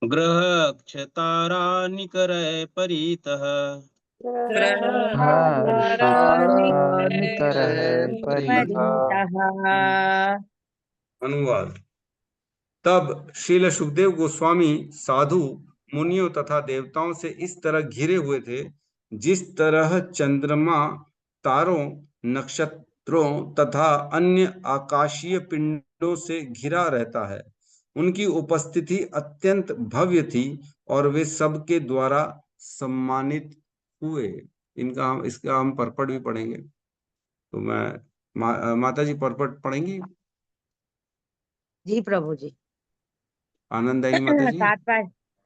गृहक्षतारानिकरै परितः अनुवाद। तब श्रील सुखदेव गोस्वामी साधु मुनियों तथा देवताओं से इस तरह घिरे हुए थे जिस तरह चंद्रमा तारों नक्षत्रों तथा अन्य आकाशीय पिंडों से घिरा रहता है। उनकी उपस्थिति अत्यंत भव्य थी और वे सबके द्वारा सम्मानित हुए। इसका हम परपट भी पढ़ेंगे। तो माता जी परपट पढ़ेंगी। जी प्रभु जी। आनंदायी माता जी।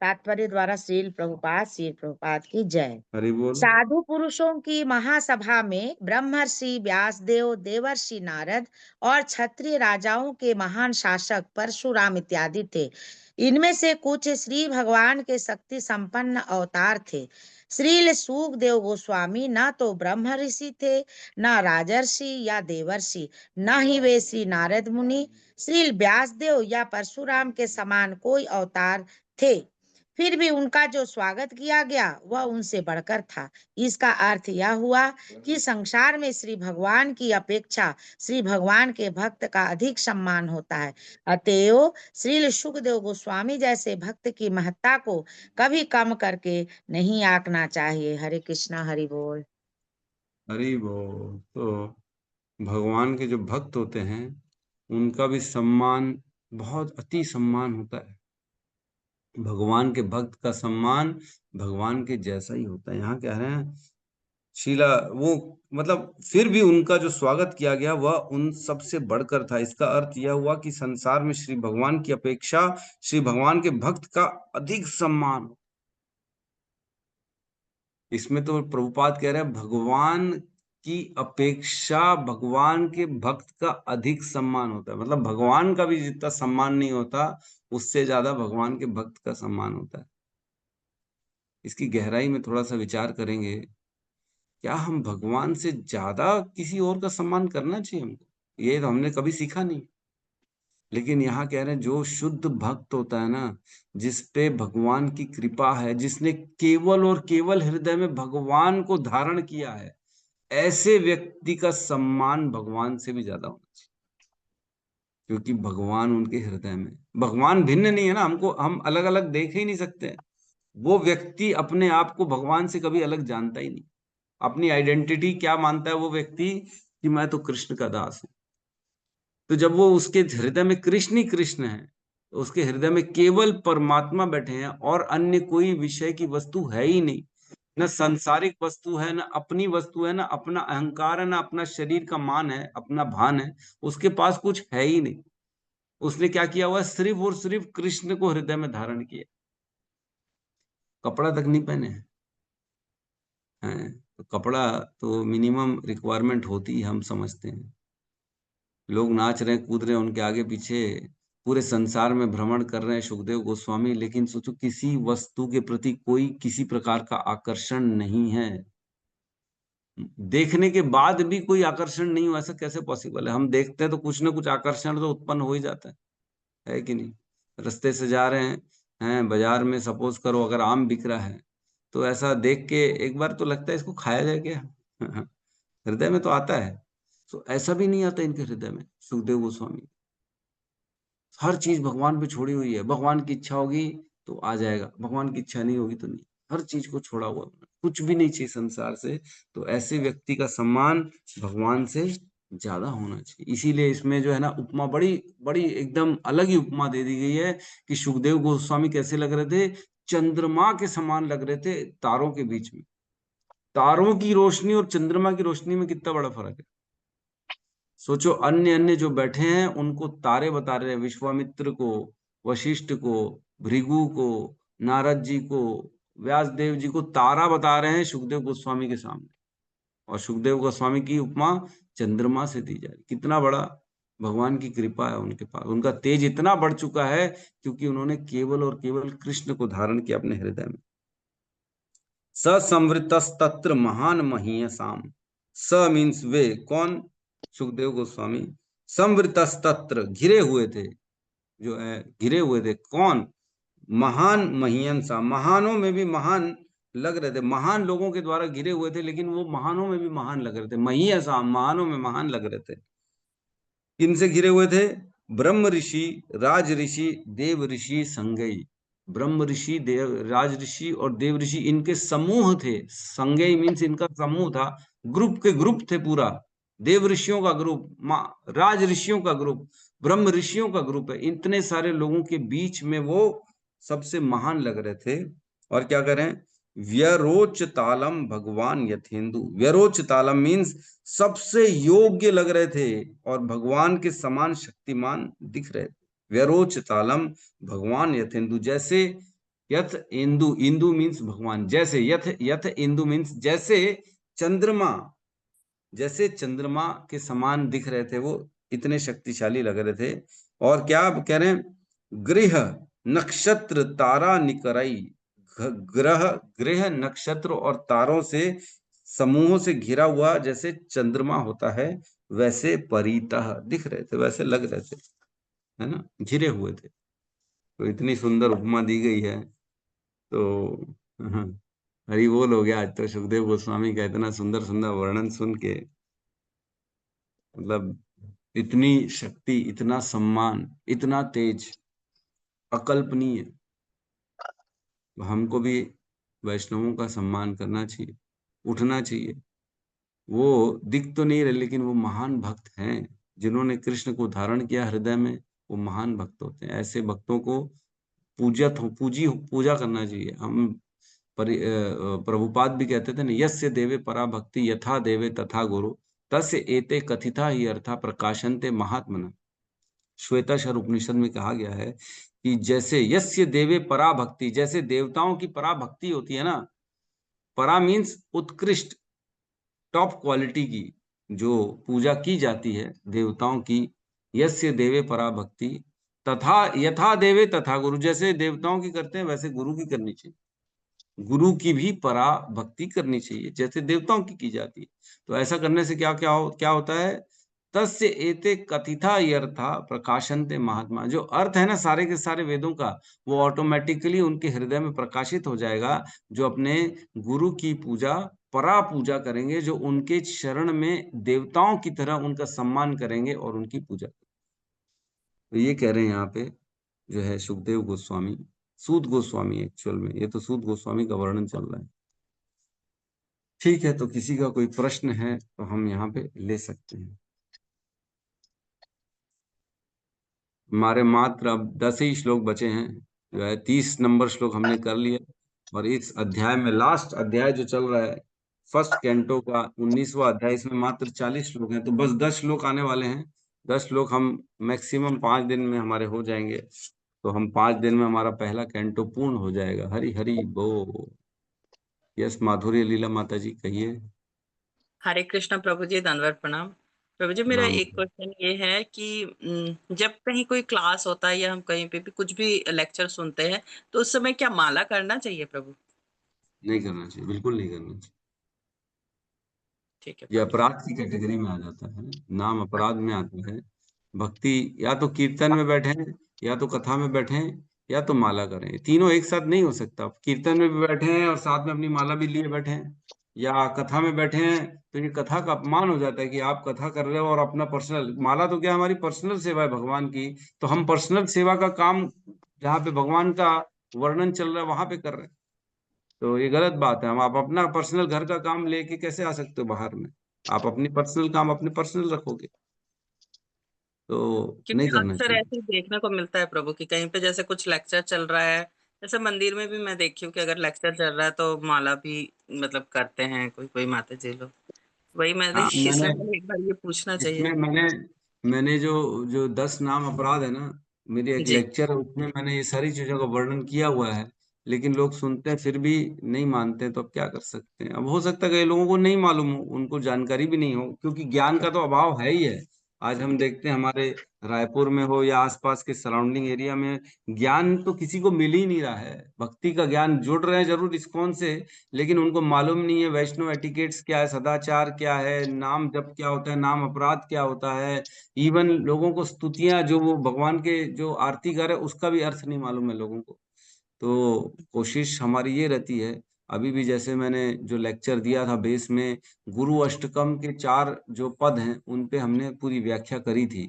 तात्पर्य द्वारा श्रील प्रभुपाद की जय। हरि बोल। साधु पुरुषों की महासभा में ब्रह्मर्षि व्यासदेव, देवर्षि नारद और क्षत्रिय राजाओं के महान शासक परशुराम इत्यादि थे। इनमें से कुछ श्री भगवान के शक्ति संपन्न अवतार थे। श्रील सुखदेव गोस्वामी न तो ब्रह्म ऋषि थे, न राजर्षि या देवर्षि, न ही वे श्री नारद मुनि, श्री व्यासदेव या परशुराम के समान कोई अवतार थे। फिर भी उनका जो स्वागत किया गया वह उनसे बढ़कर था। इसका अर्थ यह हुआ कि संसार में श्री भगवान की अपेक्षा श्री भगवान के भक्त का अधिक सम्मान होता है। अतएव श्री सुखदेव गोस्वामी जैसे भक्त की महत्ता को कभी कम करके नहीं आंकना चाहिए। हरे कृष्णा, हरि बोल। हरि बोल। तो भगवान के जो भक्त होते हैं उनका भी सम्मान बहुत अति सम्मान होता है। भगवान के भक्त का सम्मान भगवान के जैसा ही होता है। यहाँ कह रहे हैं शीला वो मतलब फिर भी उनका जो स्वागत किया गया वह उन सब से बढ़कर था। इसका अर्थ यह हुआ कि संसार में श्री भगवान की अपेक्षा श्री भगवान के भक्त का अधिक सम्मान। इसमें तो प्रभुपाद कह रहे हैं भगवान की अपेक्षा भगवान के भक्त का अधिक सम्मान होता है। मतलब भगवान का भी जितना सम्मान नहीं होता उससे ज्यादा भगवान के भक्त का सम्मान होता है। इसकी गहराई में थोड़ा सा विचार करेंगे, क्या हम भगवान से ज्यादा किसी और का सम्मान करना चाहिए हमको? ये तो हमने कभी सीखा नहीं। लेकिन यहाँ कह रहे हैं जो शुद्ध भक्त होता है ना, जिस पे भगवान की कृपा है, जिसने केवल और केवल हृदय में भगवान को धारण किया है, ऐसे व्यक्ति का सम्मान भगवान से भी ज्यादा होना चाहिए। क्योंकि भगवान उनके हृदय में, भगवान भिन्न नहीं है ना, हमको हम अलग अलग देख ही नहीं सकते। वो व्यक्ति अपने आप को भगवान से कभी अलग जानता ही नहीं। अपनी आइडेंटिटी क्या मानता है वो व्यक्ति कि मैं तो कृष्ण का दास हूं। तो जब वो उसके हृदय में कृष्ण ही कृष्ण है, तो उसके हृदय में केवल परमात्मा बैठे हैं और अन्य कोई विषय की वस्तु है ही नहीं। न सांसारिक वस्तु है, न अपनी वस्तु है, न अपना अहंकार है, न अपना शरीर का मान है, अपना भान है, उसके पास कुछ है ही नहीं। उसने क्या किया हुआ है? सिर्फ और सिर्फ कृष्ण को हृदय में धारण किया, कपड़ा तक नहीं पहने हैं। तो कपड़ा तो मिनिमम रिक्वायरमेंट होती है, हम समझते हैं। लोग नाच रहे हैं, कूद रहे हैं उनके आगे पीछे, पूरे संसार में भ्रमण कर रहे हैं सुखदेव गोस्वामी, लेकिन सोचो किसी वस्तु के प्रति कोई किसी प्रकार का आकर्षण नहीं है। देखने के बाद भी कोई आकर्षण नहीं हो, ऐसा कैसे पॉसिबल है? हम देखते हैं तो कुछ ना कुछ आकर्षण तो उत्पन्न हो ही जाता है कि नहीं? रास्ते से जा रहे हैं बाजार में, सपोज करो अगर आम बिक रहा है, तो ऐसा देख के एक बार तो लगता है इसको खाया जाए क्या? हृदय में तो आता है। तो ऐसा भी नहीं आता इनके हृदय में, सुखदेव गोस्वामी। हर चीज भगवान पे छोड़ी हुई है। भगवान की इच्छा होगी तो आ जाएगा, भगवान की इच्छा नहीं होगी तो नहीं। हर चीज को छोड़ा हुआ, कुछ भी नहीं चाहिए संसार से। तो ऐसे व्यक्ति का सम्मान भगवान से ज्यादा होना चाहिए। इसीलिए इसमें जो है ना, उपमा बड़ी बड़ी एकदम अलग ही उपमा दे दी गई है कि सुखदेव गोस्वामी कैसे लग रहे थे? चंद्रमा के समान लग रहे थे तारों के बीच में। तारों की रोशनी और चंद्रमा की रोशनी में कितना बड़ा फर्क है। सोचो, अन्य अन्य जो बैठे हैं उनको तारे बता रहे हैं, विश्वामित्र को, वशिष्ठ को, भृगु को, नारद जी को, व्यास देव जी को तारा बता रहे हैं सुखदेव गोस्वामी के सामने। और सुखदेव गोस्वामी की उपमा चंद्रमा से दी जा रही। कितना बड़ा भगवान की कृपा है उनके पास। उनका तेज इतना बढ़ चुका है क्योंकि उन्होंने केवल और केवल कृष्ण को धारण किया अपने हृदय में। ससंवृतस्तत्र महान महीयसाम। स मीन्स वे, कौन? सुखदेव गोस्वामी। संवृतस्तत्र, घिरे हुए थे, जो है घिरे हुए थे। कौन? महान महीयन सा, महानों में भी महान लग रहे थे। महान लोगों के द्वारा घिरे हुए थे, लेकिन वो महानों में भी महान लग रहे थे। महीयसा, महानों में महान लग रहे थे। किनसे घिरे हुए थे? ब्रह्म ऋषि, राज ऋषि, देव ऋषि संगई। ब्रह्म ऋषि, देव, राज ऋषि और देव ऋषि, इनके समूह थे। संगई मीन्स इनका समूह था, ग्रुप के ग्रुप थे पूरा। देव ऋषियों का ग्रुप, राज ऋषियों का ग्रुप, ब्रह्म ऋषियों का ग्रुप है। इतने सारे लोगों के बीच में वो सबसे महान लग रहे थे। और क्या करें? व्यरोच तालम भगवान यथेंदु। व्यरोच तालम मीन्स सबसे योग्य लग रहे थे और भगवान के समान शक्तिमान दिख रहे थे। व्यरोच तालम भगवान यथेंदु, जैसे यथ इंदु, इंदु मीन्स भगवान, जैसे यथ, यथ इंदु मीन्स जैसे चंद्रमा, जैसे चंद्रमा के समान दिख रहे थे वो। इतने शक्तिशाली लग रहे थे। और क्या कह रहे हैं? गृह नक्षत्र तारा निकरई। ग्रह, गृह नक्षत्र और तारों से, समूहों से घिरा हुआ जैसे चंद्रमा होता है, वैसे परितः दिख रहे थे, वैसे लग रहे थे, है ना, घिरे हुए थे। तो इतनी सुंदर उपमा दी गई है। तो हाँ, हरि बोल हो गया आज तो सुखदेव गोस्वामी का। इतना सुंदर सुंदर वर्णन सुन के, मतलब इतनी शक्ति, इतना सम्मान, इतना तेज, अकल्पनीय। हमको भी वैष्णवों का सम्मान करना चाहिए, उठना चाहिए। वो दिख तो नहीं रहे, लेकिन वो महान भक्त हैं। जिन्होंने कृष्ण को धारण किया हृदय में, वो महान भक्त होते हैं। ऐसे भक्तों को पूजा करना चाहिए। हम प्रभुपाद भी कहते थे ना, यस्य देवे परा भक्ति यथा देवे तथा गुरु तस्य एते कथिता ही अर्था प्रकाशन्ते महात्मना। श्वेताक्षर उपनिषद में कहा गया है कि जैसे यस्य देवे परा भक्ति, जैसे देवताओं की परा भक्ति होती है ना, परा मीन्स उत्कृष्ट, टॉप क्वालिटी की जो पूजा की जाती है देवताओं की। यस्य देवे परा भक्ति तथा यथा देवे तथा गुरु, जैसे देवताओं की करते हैं वैसे गुरु की करनी चाहिए। गुरु की भी परा भक्ति करनी चाहिए जैसे देवताओं की जाती है। तो ऐसा करने से क्या होता है? तस्य एते कथिता अर्था प्रकाशन्ते महात्मा। जो अर्थ है ना सारे के सारे वेदों का, वो ऑटोमेटिकली उनके हृदय में प्रकाशित हो जाएगा। जो अपने गुरु की पूजा, परा पूजा करेंगे, जो उनके शरण में देवताओं की तरह उनका सम्मान करेंगे और उनकी पूजा। तो ये कह रहे हैं यहाँ पे जो है सुखदेव गोस्वामी, सूत गोस्वामी एक्चुअल में, ये तो सूत गोस्वामी का वर्णन चल रहा है। ठीक है, तो किसी का कोई प्रश्न है तो हम यहाँ पे ले सकते हैं। हमारे मात्र अब 10 ही श्लोक बचे हैं, जो है 30 नंबर श्लोक हमने कर लिए, और इस अध्याय में लास्ट अध्याय जो चल रहा है फर्स्ट कैंटो का 19वां अध्याय, इसमें मात्र 40 श्लोक हैं, तो बस 10 श्लोक आने वाले हैं। 10 श्लोक हम मैक्सिमम 5 दिन में हमारे हो जाएंगे, तो हम 5 दिन में हमारा पहला कैंटो पूर्ण हो जाएगा। हरि हरि बोल। यस माधुरी लीला माता जी कहिए। हरे कृष्ण प्रभु जी, दंडवत प्रणाम। प्रभु जी, मेरा प्रणाम। एक क्वेश्चन ये है कि जब कहीं कोई क्लास होता है या हम कहीं पे भी कुछ भी लेक्चर सुनते हैं, तो उस समय क्या माला करना चाहिए प्रभु? नहीं करना चाहिए, बिल्कुल नहीं करना चाहिए। ठीक है ये प्रभु जी। अपराध की कैटेगरी में आ जाता है, नाम अपराध में आता है। भक्ति या तो कीर्तन में बैठे, या तो कथा में बैठे, या तो माला करें, तीनों एक साथ नहीं हो सकता। कीर्तन में भी बैठे हैं और साथ में अपनी माला भी लिए बैठे हैं, या कथा में बैठे हैं, तो ये कथा का अपमान हो जाता है कि आप कथा कर रहे हो और अपना पर्सनल, माला तो क्या हमारी पर्सनल सेवा है भगवान की, तो हम पर्सनल सेवा का काम जहाँ पे भगवान का वर्णन चल रहा है वहां पे कर रहे हैं, तो ये गलत बात है। हम आप अपना पर्सनल घर का काम लेके कैसे आ सकते हो बाहर में? आप अपनी पर्सनल काम अपने पर्सनल रखोगे, तो नहीं क्योंकि करना अक्सर चाहिए। ऐसे ही देखने को मिलता है प्रभु कि कहीं पे जैसे कुछ लेक्चर चल रहा है, जैसे मंदिर में भी मैं देखी हूँ कि अगर लेक्चर चल रहा है तो माला भी मतलब करते हैं कोई कोई माता जी लोग। वही मैंने हाँ, मैंने इसलिए मैंने एक बार ये पूछना इसमें चाहिए। मैंने मैंने जो जो 10 नाम अपराध है ना, मेरी एक जी। लेक्चर है, उसमें मैंने ये सारी चीजों का वर्णन किया हुआ है, लेकिन लोग सुनते हैं फिर भी नहीं मानते हैं, तो अब क्या कर सकते हैं? अब हो सकता है कई लोगों को नहीं मालूम हो, उनको जानकारी भी नहीं हो, क्योंकि ज्ञान का तो अभाव है ही है। आज हम देखते हैं हमारे रायपुर में हो या आसपास के सराउंडिंग एरिया में, ज्ञान तो किसी को मिल ही नहीं रहा है। भक्ति का ज्ञान जुड़ रहे हैं जरूर इस्कॉन से, लेकिन उनको मालूम नहीं है वैष्णव एटिकेट्स क्या है, सदाचार क्या है, नाम जप क्या होता है, नाम अपराध क्या होता है। इवन लोगों को स्तुतियां, जो वो भगवान के जो आरती कर है, उसका भी अर्थ नहीं मालूम है लोगों को। तो कोशिश हमारी ये रहती है, अभी भी जैसे मैंने जो लेक्चर दिया था बेस में, गुरु अष्टकम के 4 जो पद हैं उन पे हमने पूरी व्याख्या करी थी,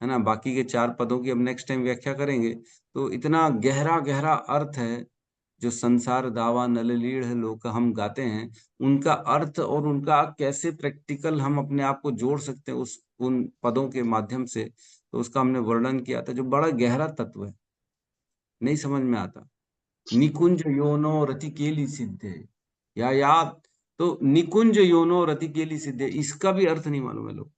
है ना। बाकी के 4 पदों की हम नेक्स्ट टाइम व्याख्या करेंगे। तो इतना गहरा गहरा अर्थ है, जो संसार दावा नललीढ़ लोक हम गाते हैं, उनका अर्थ और उनका कैसे प्रैक्टिकल हम अपने आप को जोड़ सकते हैं उस उन पदों के माध्यम से, तो उसका हमने वर्णन किया था, जो बड़ा गहरा तत्व है, नहीं समझ में आता। निकुंज योनो रति केली सिद्धे, या तो निकुंज योनो रति केली सिद्धे, इसका भी अर्थ नहीं मालूम है लोग।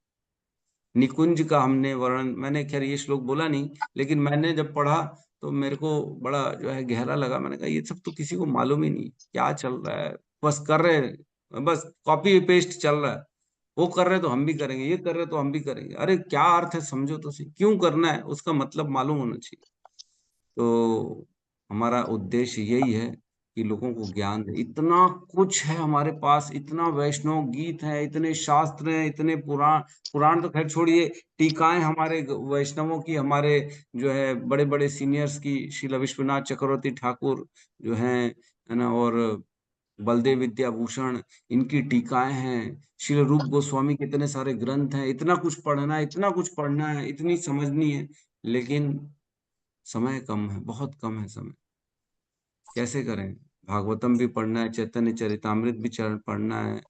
निकुंज का हमने वर्णन, मैंने खैर ये श्लोक बोला नहीं, लेकिन मैंने जब पढ़ा तो मेरे को बड़ा जो है गहरा लगा। मैंने कहा ये सब तो किसी को मालूम ही नहीं क्या चल रहा है, बस कर रहे हैं, बस कॉपी पेस्ट चल रहा है। वो कर रहे तो हम भी करेंगे, ये कर रहे तो हम भी करेंगे। अरे क्या अर्थ है, समझो तो सही, क्यों करना है, उसका मतलब मालूम होना चाहिए। तो हमारा उद्देश्य यही है कि लोगों को ज्ञान दे। इतना कुछ है हमारे पास, इतना वैष्णव गीत है, इतने शास्त्र हैं, इतने पुराण, पुराण तो खैर छोड़िए, टीकाएं हमारे वैष्णवों की, हमारे जो है बड़े बड़े सीनियर्स की, श्रील विश्वनाथ चक्रवर्ती ठाकुर जो हैं, है ना, और बलदेव विद्याभूषण, इनकी टीकाएं हैं, श्री रूप गोस्वामी के इतने सारे ग्रंथ हैं। इतना कुछ पढ़ना है, इतना कुछ पढ़ना है, इतनी समझनी है, लेकिन समय कम है, बहुत कम है समय। कैसे करें? भागवतम भी पढ़ना है, चैतन्य चरितामृत भी पढ़ना है,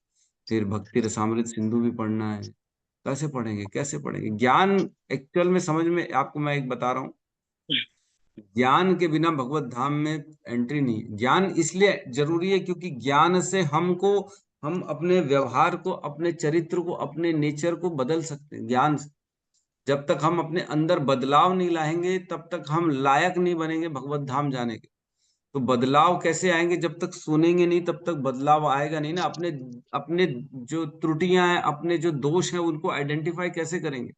फिर भक्ति रसामृत सिंधु भी पढ़ना है। कैसे पढ़ेंगे, कैसे पढ़ेंगे? ज्ञान एक्चुअल में समझ में, आपको मैं एक बता रहा हूँ, ज्ञान के बिना भगवत धाम में एंट्री नहीं है। ज्ञान इसलिए जरूरी है क्योंकि ज्ञान से हम अपने व्यवहार को, अपने चरित्र को, अपने नेचर को बदल सकते हैं ज्ञान से। जब तक हम अपने अंदर बदलाव नहीं लाएंगे, तब तक हम लायक नहीं बनेंगे भगवत धाम जाने के। तो बदलाव कैसे आएंगे? जब तक सुनेंगे नहीं तब तक बदलाव आएगा नहीं ना। अपने अपने जो त्रुटियां हैं, अपने जो दोष हैं, उनको आइडेंटिफाई कैसे करेंगे?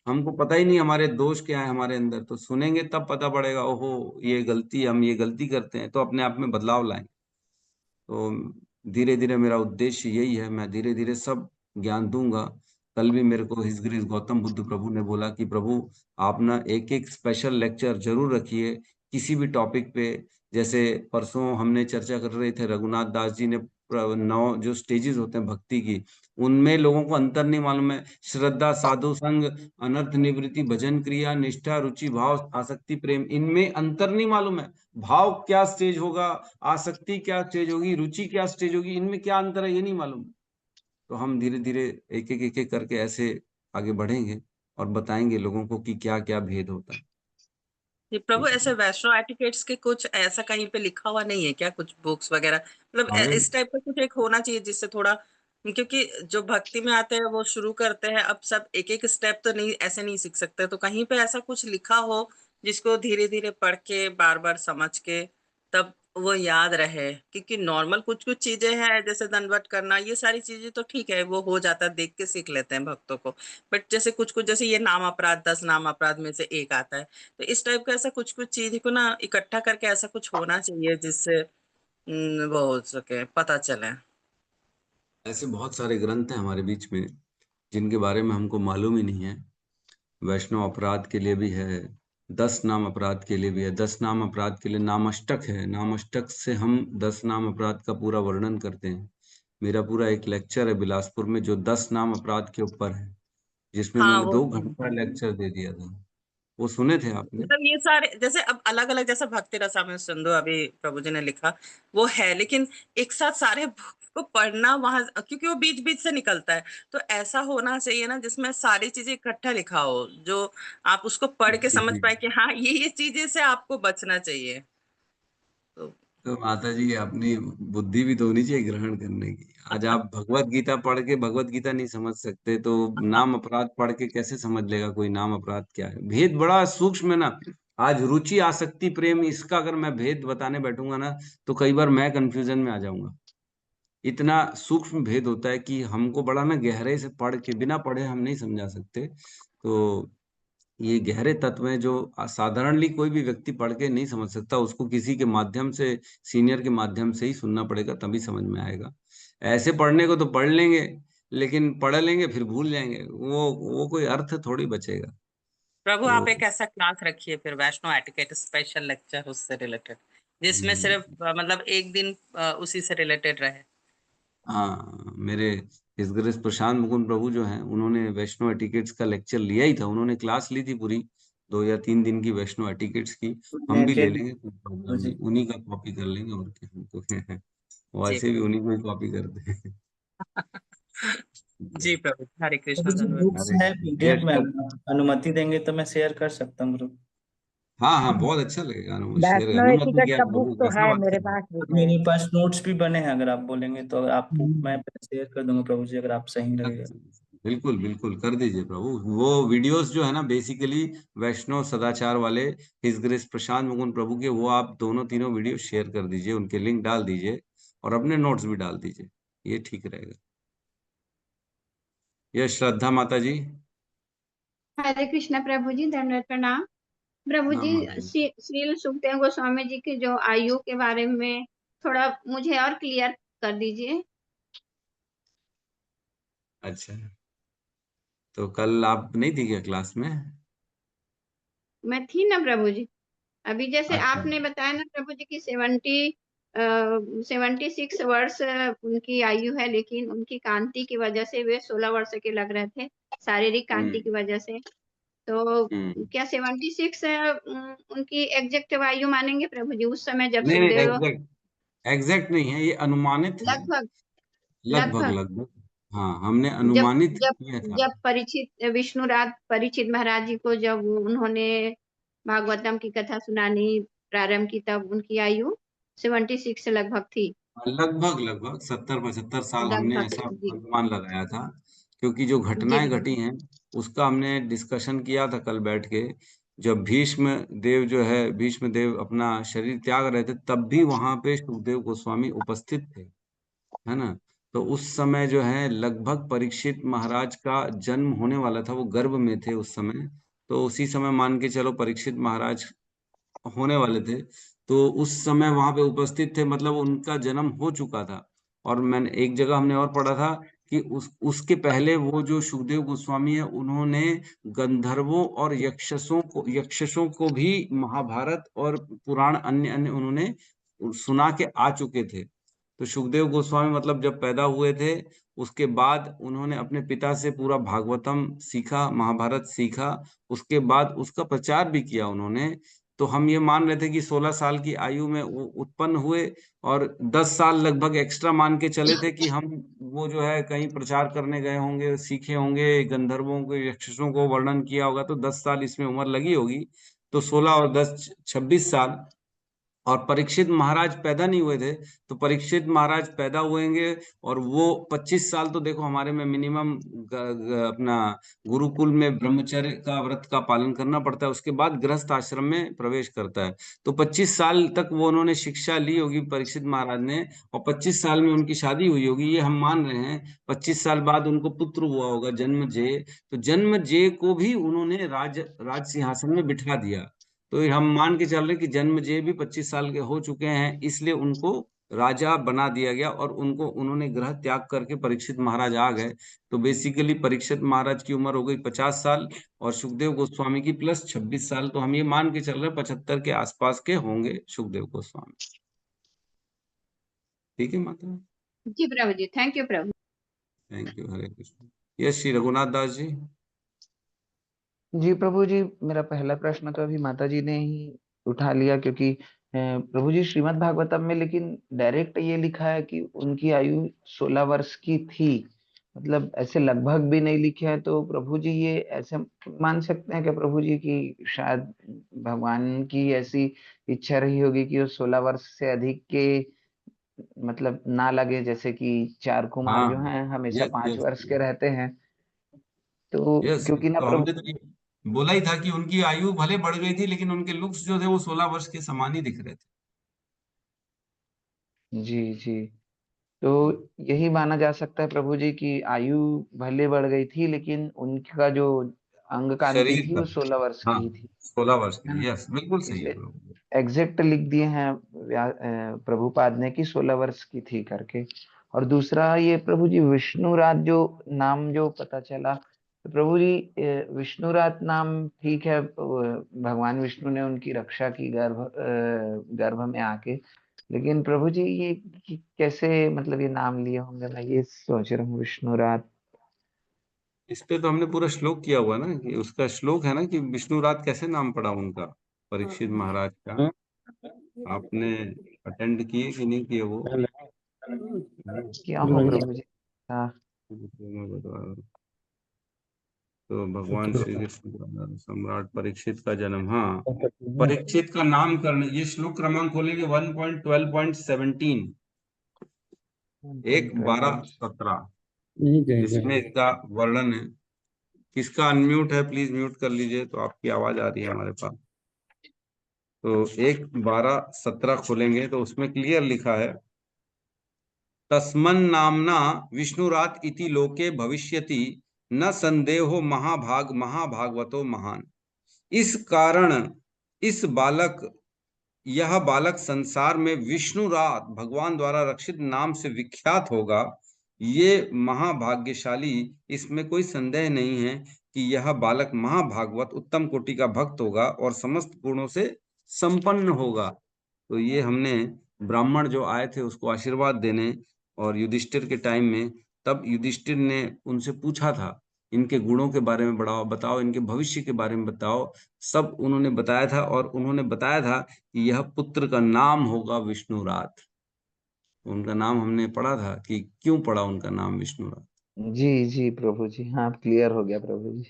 हमको पता ही नहीं हमारे दोष क्या है हमारे अंदर, तो सुनेंगे तब पता पड़ेगा, ओहो ये गलती, हम ये गलती करते हैं, तो अपने आप में बदलाव लाएंगे। तो धीरे धीरे मेरा उद्देश्य यही है, मैं धीरे धीरे सब ज्ञान दूंगा। कल भी मेरे को हिज ग्रेस गौतम बुद्ध प्रभु ने बोला कि प्रभु आप ना एक एक स्पेशल लेक्चर जरूर रखिए किसी भी टॉपिक पे। जैसे परसों हमने चर्चा कर रहे थे, रघुनाथ दास जी ने 9 जो स्टेजेस होते हैं भक्ति की, उनमें लोगों को अंतर नहीं मालूम है। श्रद्धा, साधु संग, अनर्थ निवृत्ति, भजन क्रिया, निष्ठा, रुचि, भाव, आसक्ति, प्रेम, इनमें अंतर नहीं मालूम है। भाव क्या स्टेज होगा, आसक्ति क्या स्टेज होगी, रुचि क्या स्टेज होगी, इनमें क्या अंतर है ये नहीं मालूम। तो हम धीरे धीरे एक एक करके ऐसे आगे बढ़ेंगे और बताएंगे लोगों को कि क्या क्या भेद होता है। जी प्रभु, ठीक है ऐसे ना? वैष्णो एटिकेट्स के कुछ ऐसा कहीं पे लिखा हुआ नहीं है क्या, कुछ बुक्स वगैरह, मतलब अरे इस टाइप का कुछ एक होना चाहिए जिससे थोड़ा, क्योंकि जो भक्ति में आते हैं वो शुरू करते हैं, अब सब एक एक स्टेप तो नहीं ऐसे नहीं सीख सकते, तो कहीं पे ऐसा कुछ लिखा हो जिसको धीरे धीरे पढ़ के बार बार समझ के तब वो याद रहे, क्योंकि नॉर्मल कुछ कुछ चीजें हैं जैसे दंडवत करना, ये सारी चीजें तो ठीक है, वो हो जाता है, देख के सीख लेते हैं भक्तों को। बट जैसे कुछ कुछ, जैसे ये नाम अपराध, 10 नाम अपराध में से एक आता है, तो इस टाइप का ऐसा कुछ कुछ चीज को ना इकट्ठा करके ऐसा कुछ होना चाहिए जिससे वो हो सके, पता चले। ऐसे बहुत सारे ग्रंथ हैं हमारे बीच में जिनके बारे में हमको मालूम ही नहीं है। वैष्णव अपराध के लिए भी है, 10 नाम अपराध के लिए भी है। 10 नाम अपराध के लिए नामाष्टक है, नामाष्टक से हम 10 नाम अपराध का पूरा वर्णन करते हैं। मेरा पूरा एक लेक्चर है बिलासपुर में जो 10 नाम अपराध के ऊपर है, जिसमें हाँ मैंने वो 2 घंटा लेक्चर दे दिया था। वो सुने थे आपने? मतलब ये सारे जैसे अब अलग अलग, जैसा भक्ति रसामृत सिंधु अभी प्रभु जी ने लिखा वो है, लेकिन एक साथ सारे बुक को पढ़ना वहां, क्योंकि वो बीच बीच से निकलता है, तो ऐसा होना चाहिए ना जिसमें सारी चीजें इकट्ठा लिखा हो, जो आप उसको पढ़ के जी समझ जी। पाए कि हाँ ये चीजें से आपको बचना चाहिए। तो तो माता जी अपनी बुद्धि भी तो होनी चाहिए ग्रहण करने की। आज आप भगवत गीता पढ़ के भगवत गीता नहीं समझ सकते तो नाम अपराध पढ़ के कैसे समझ लेगा कोई नाम अपराध क्या है? भेद बड़ा सूक्ष्म है ना। आज रुचि, आसक्ति, प्रेम, इसका अगर मैं भेद बताने बैठूंगा ना तो कई बार मैं कंफ्यूजन में आ जाऊंगा। इतना सूक्ष्म भेद होता है कि हमको बड़ा ना गहरे से पढ़ के, बिना पढ़े हम नहीं समझा सकते। तो ये गहरे तत्व हैं जो साधारणली कोई भी व्यक्ति पढ़ के नहीं समझ सकता, उसको किसी के माध्यम से, सीनियर के माध्यम से ही सुनना पड़ेगा, तभी समझ में आएगा। ऐसे पढ़ने को तो पढ़ लेंगे, लेकिन पढ़ लेंगे फिर भूल जाएंगे, वो कोई अर्थ थोड़ी बचेगा। प्रभु तो आप एक ऐसा क्लास रखिए फिर, वैष्णो एटिकेट स्पेशल लेक्चर उससे रिलेटेड, जिसमें सिर्फ हम्म, मतलब एक दिन उसी से रिलेटेड रहे। हाँ, मेरे इस गिरीश प्रशांत मुकुंद प्रभु जो हैं उन्होंने वैष्णो एटिकेट्स का लेक्चर लिया ही था, उन्होंने क्लास ली थी पूरी 2 या 3 दिन की वैष्णो एटिकेट्स की। हम भी ले नेटेड लेंगे, कोई प्रॉब्लम जी। नहीं, उन्हीं का कॉपी कर लेंगे और क्या हमको वो जी ऐसे भी उन्हीं को ही कॉपी करते हैं। जी प्रभु, हरे अभी कृष्णा, जो धन्यवाद। बुक्स अरे है पीडीएफ में, यश, अनुमति देंगे तो मैं शेयर कर सकता हूँ ग्रुप। हाँ हाँ, बहुत अच्छा लगेगा अनुमति, शेयर वैष्णो अनुमति एटिकेट क्या का बुक प्रभु, तो कैसा है, बात मेरे कर रहे पास भी है। मेरे पास नोट्स भी बने हैं, अगर आप बोलेंगे तो आपको मैं हम्म। शेयर कर दूंगा प्रभु जी, अगर आप सही हैं? लगेगा। अच्छा, बिल्कुल बिल्कुल कर दीजिए प्रभु। वो वीडियोस जो है ना बेसिकली वैष्णव सदाचार वाले हिज ग्रेस प्रशांत मुकुंद प्रभु के, वो आप दोनों तीनों वीडियो शेयर कर दीजिए, उनके लिंक डाल दीजिए और अपने नोट्स भी डाल दीजिए, ये ठीक रहेगा। ये श्रद्धा माता जी। हरे कृष्ण प्रभु जी, दंडवत प्रणाम। प्रभु नाम जी, माता जी। श्रील सुखदेव गोस्वामी जी की जो आयु के बारे में थोड़ा मुझे और क्लियर कर दीजिए। अच्छा, तो कल आप नहीं थी क्या क्लास में? मैं थी ना प्रभु जी। अभी जैसे अच्छा। आपने बताया ना प्रभु जी की 76 वर्ष उनकी आयु है, लेकिन उनकी कांति की वजह से वे 16 वर्ष के लग रहे थे, शारीरिक कांति की हम्म वजह से। तो हम्म। क्या 76 उनकी एग्जैक्ट आयु मानेंगे प्रभु जी, उस समय जब नहीं नहीं, सुखदेव? एग्जैक्ट एग्जैक्ट नहीं है, ये अनुमानित है। लगभग लगभग लगभग लगभग। हाँ, हमने जब अनुमानित जब किया था। जब परीक्षित विष्णुराज परीक्षित महाराज जी को जब उन्होंने भागवतम की कथा सुनानी प्रारंभ की, तब उनकी आयु 76 लगभग थी। लगभग लगभग 70-75 साल हमने लगभग ऐसा जी। अनुमान लगाया था, क्योंकि जो जी घटनाएं घटी प्रभु। हैं उसका हमने डिस्कशन किया था कल बैठ के। जब भीष्म देव जो है, भीष्म देव अपना शरीर त्याग रहे थे, तब भी वहां पे सुखदेव गोस्वामी उपस्थित थे, है ना। तो उस समय जो है लगभग परीक्षित महाराज का जन्म होने वाला था, वो गर्भ में थे उस समय। तो उसी समय मान के चलो परीक्षित महाराज होने वाले थे, तो उस समय वहां पे उपस्थित थे, मतलब उनका जन्म हो चुका था। और मैंने एक जगह हमने और पढ़ा था कि उसके पहले वो जो सुखदेव गोस्वामी है उन्होंने गंधर्वों और यक्षसों को भी महाभारत और पुराण अन्य अन्य उन्होंने सुना के आ चुके थे। तो सुखदेव गोस्वामी मतलब जब पैदा हुए थे उसके बाद उन्होंने अपने पिता से पूरा भागवतम सीखा, महाभारत सीखा, उसके बाद उसका प्रचार भी किया उन्होंने। तो हम ये मान रहे थे कि 16 साल की आयु में वो उत्पन्न हुए और 10 साल लगभग एक्स्ट्रा मान के चले थे कि हम वो जो है कहीं प्रचार करने गए होंगे, सीखे होंगे, गंधर्वों को, यक्षों को वर्णन किया होगा, तो 10 साल इसमें उम्र लगी होगी। तो 16 और 10 26 साल। और परीक्षित महाराज पैदा नहीं हुए थे, तो परीक्षित महाराज पैदा हुएंगे और वो 25 साल तो देखो हमारे में मिनिमम अपना गुरुकुल में ब्रह्मचर्य का व्रत का पालन करना पड़ता है, उसके बाद गृहस्थ आश्रम में प्रवेश करता है। तो 25 साल तक वो उन्होंने शिक्षा ली होगी परीक्षित महाराज ने, और 25 साल में उनकी शादी हुई होगी, ये हम मान रहे हैं। 25 साल बाद उनको पुत्र हुआ होगा जन्मजेय, तो जन्मजेय को भी उन्होंने राज सिंहासन में बिठा दिया। तो ये हम मान के चल रहे कि जन्मजय भी 25 साल के हो चुके हैं, इसलिए उनको राजा बना दिया गया और उनको उन्होंने ग्रह त्याग करके परीक्षित महाराज आ गए। तो बेसिकली परीक्षित महाराज की उम्र हो गई 50 साल और सुखदेव गोस्वामी की प्लस 26 साल, तो हम ये मान के चल रहे 75 के आसपास के होंगे सुखदेव गोस्वामी। ठीक है माता? जी प्रभु जी, थैंक यू प्रभु। Thank you. Hare Krishna. Yes Shri Raghunath Das ji. जी प्रभु जी, मेरा पहला प्रश्न तो अभी माता जी ने ही उठा लिया, क्योंकि प्रभु जी श्रीमद् भागवतम में लेकिन डायरेक्ट ये लिखा है कि उनकी आयु 16 वर्ष की थी, मतलब ऐसे लगभग भी नहीं लिखे है। तो प्रभु जी ये ऐसे मान सकते हैं कि प्रभु जी की शायद भगवान की ऐसी इच्छा रही होगी कि वो 16 वर्ष से अधिक के मतलब ना लगे, जैसे कि 4 कुमार हाँ, जो हैं हमेशा यस 5 यस वर्ष के रहते हैं। तो यस। क्योंकि ना तो प्रभु, हमने तो ये बोला ही था कि उनकी आयु भले बढ़ गई थी, लेकिन उनके लुक्स जो थे वो 16 वर्ष के समान ही दिख रहे थे। जी जी, तो यही माना जा सकता है प्रभु जी की आयु भले बढ़ गई थी, लेकिन उनका जो अंग कांति शरीर थी का। वो 16 वर्ष की हाँ, ही थी, 16 वर्ष है की, ना। यस बिल्कुल सही है इसलिए प्रभु। एग्जैक्ट लिख दिए हैं प्रभुपाद ने कि 16 वर्ष की थी करके। और दूसरा ये प्रभु जी विष्णुराज जो नाम जो पता चला, तो प्रभु जी विष्णुराज नाम ठीक है, भगवान विष्णु ने उनकी रक्षा की गर्भ में आके, लेकिन प्रभु जी ये कैसे मतलब ये नाम लिए होंगे, मैं ये सोच रहा हूँ विष्णुराज। इस पे तो हमने पूरा श्लोक किया हुआ ना, कि उसका श्लोक है ना कि विष्णुराज कैसे नाम पड़ा उनका, परीक्षित महाराज का। आपने अटेंड किए कि नहीं किए वो? क्या हो प्रभु जी। हाँ। मैं बता रहा हूँ। तो भगवान श्री कृष्ण का सम्राट परीक्षित का जन्म, हाँ, परीक्षित का नामकरण, ये श्लोक क्रमांक खोलेंगे 1.12.17, 1:12-17, इसमें इसका वर्णन है। किसका अनम्यूट है प्लीज म्यूट कर लीजिए, तो आपकी आवाज आ रही है हमारे पास। तो 1:12-17 खोलेंगे तो उसमें क्लियर लिखा है, तस्मन् नामना विष्णुरात इति लोके भविष्यति, न संदेहो महाभाग महाभागवतो महान। इस कारण इस बालक यह बालक संसार में विष्णुरात भगवान द्वारा रक्षित नाम से विख्यात होगा। ये महाभाग्यशाली, इसमें कोई संदेह नहीं है कि यह बालक महाभागवत उत्तम कोटि का भक्त होगा और समस्त गुणों से संपन्न होगा। तो ये हमने ब्राह्मण जो आए थे उसको आशीर्वाद देने और युधिष्ठिर के टाइम में, तब युधिष्ठिर ने उनसे पूछा था इनके गुणों के बारे में बताओ, बताओ इनके भविष्य के बारे में बताओ। सब उन्होंने बताया था और उन्होंने बताया था कि यह पुत्र का नाम होगा विष्णुरात। उनका नाम हमने पढ़ा था कि क्यों पढ़ा उनका नाम विष्णुरात। जी जी प्रभु जी, हाँ क्लियर हो गया प्रभु जी।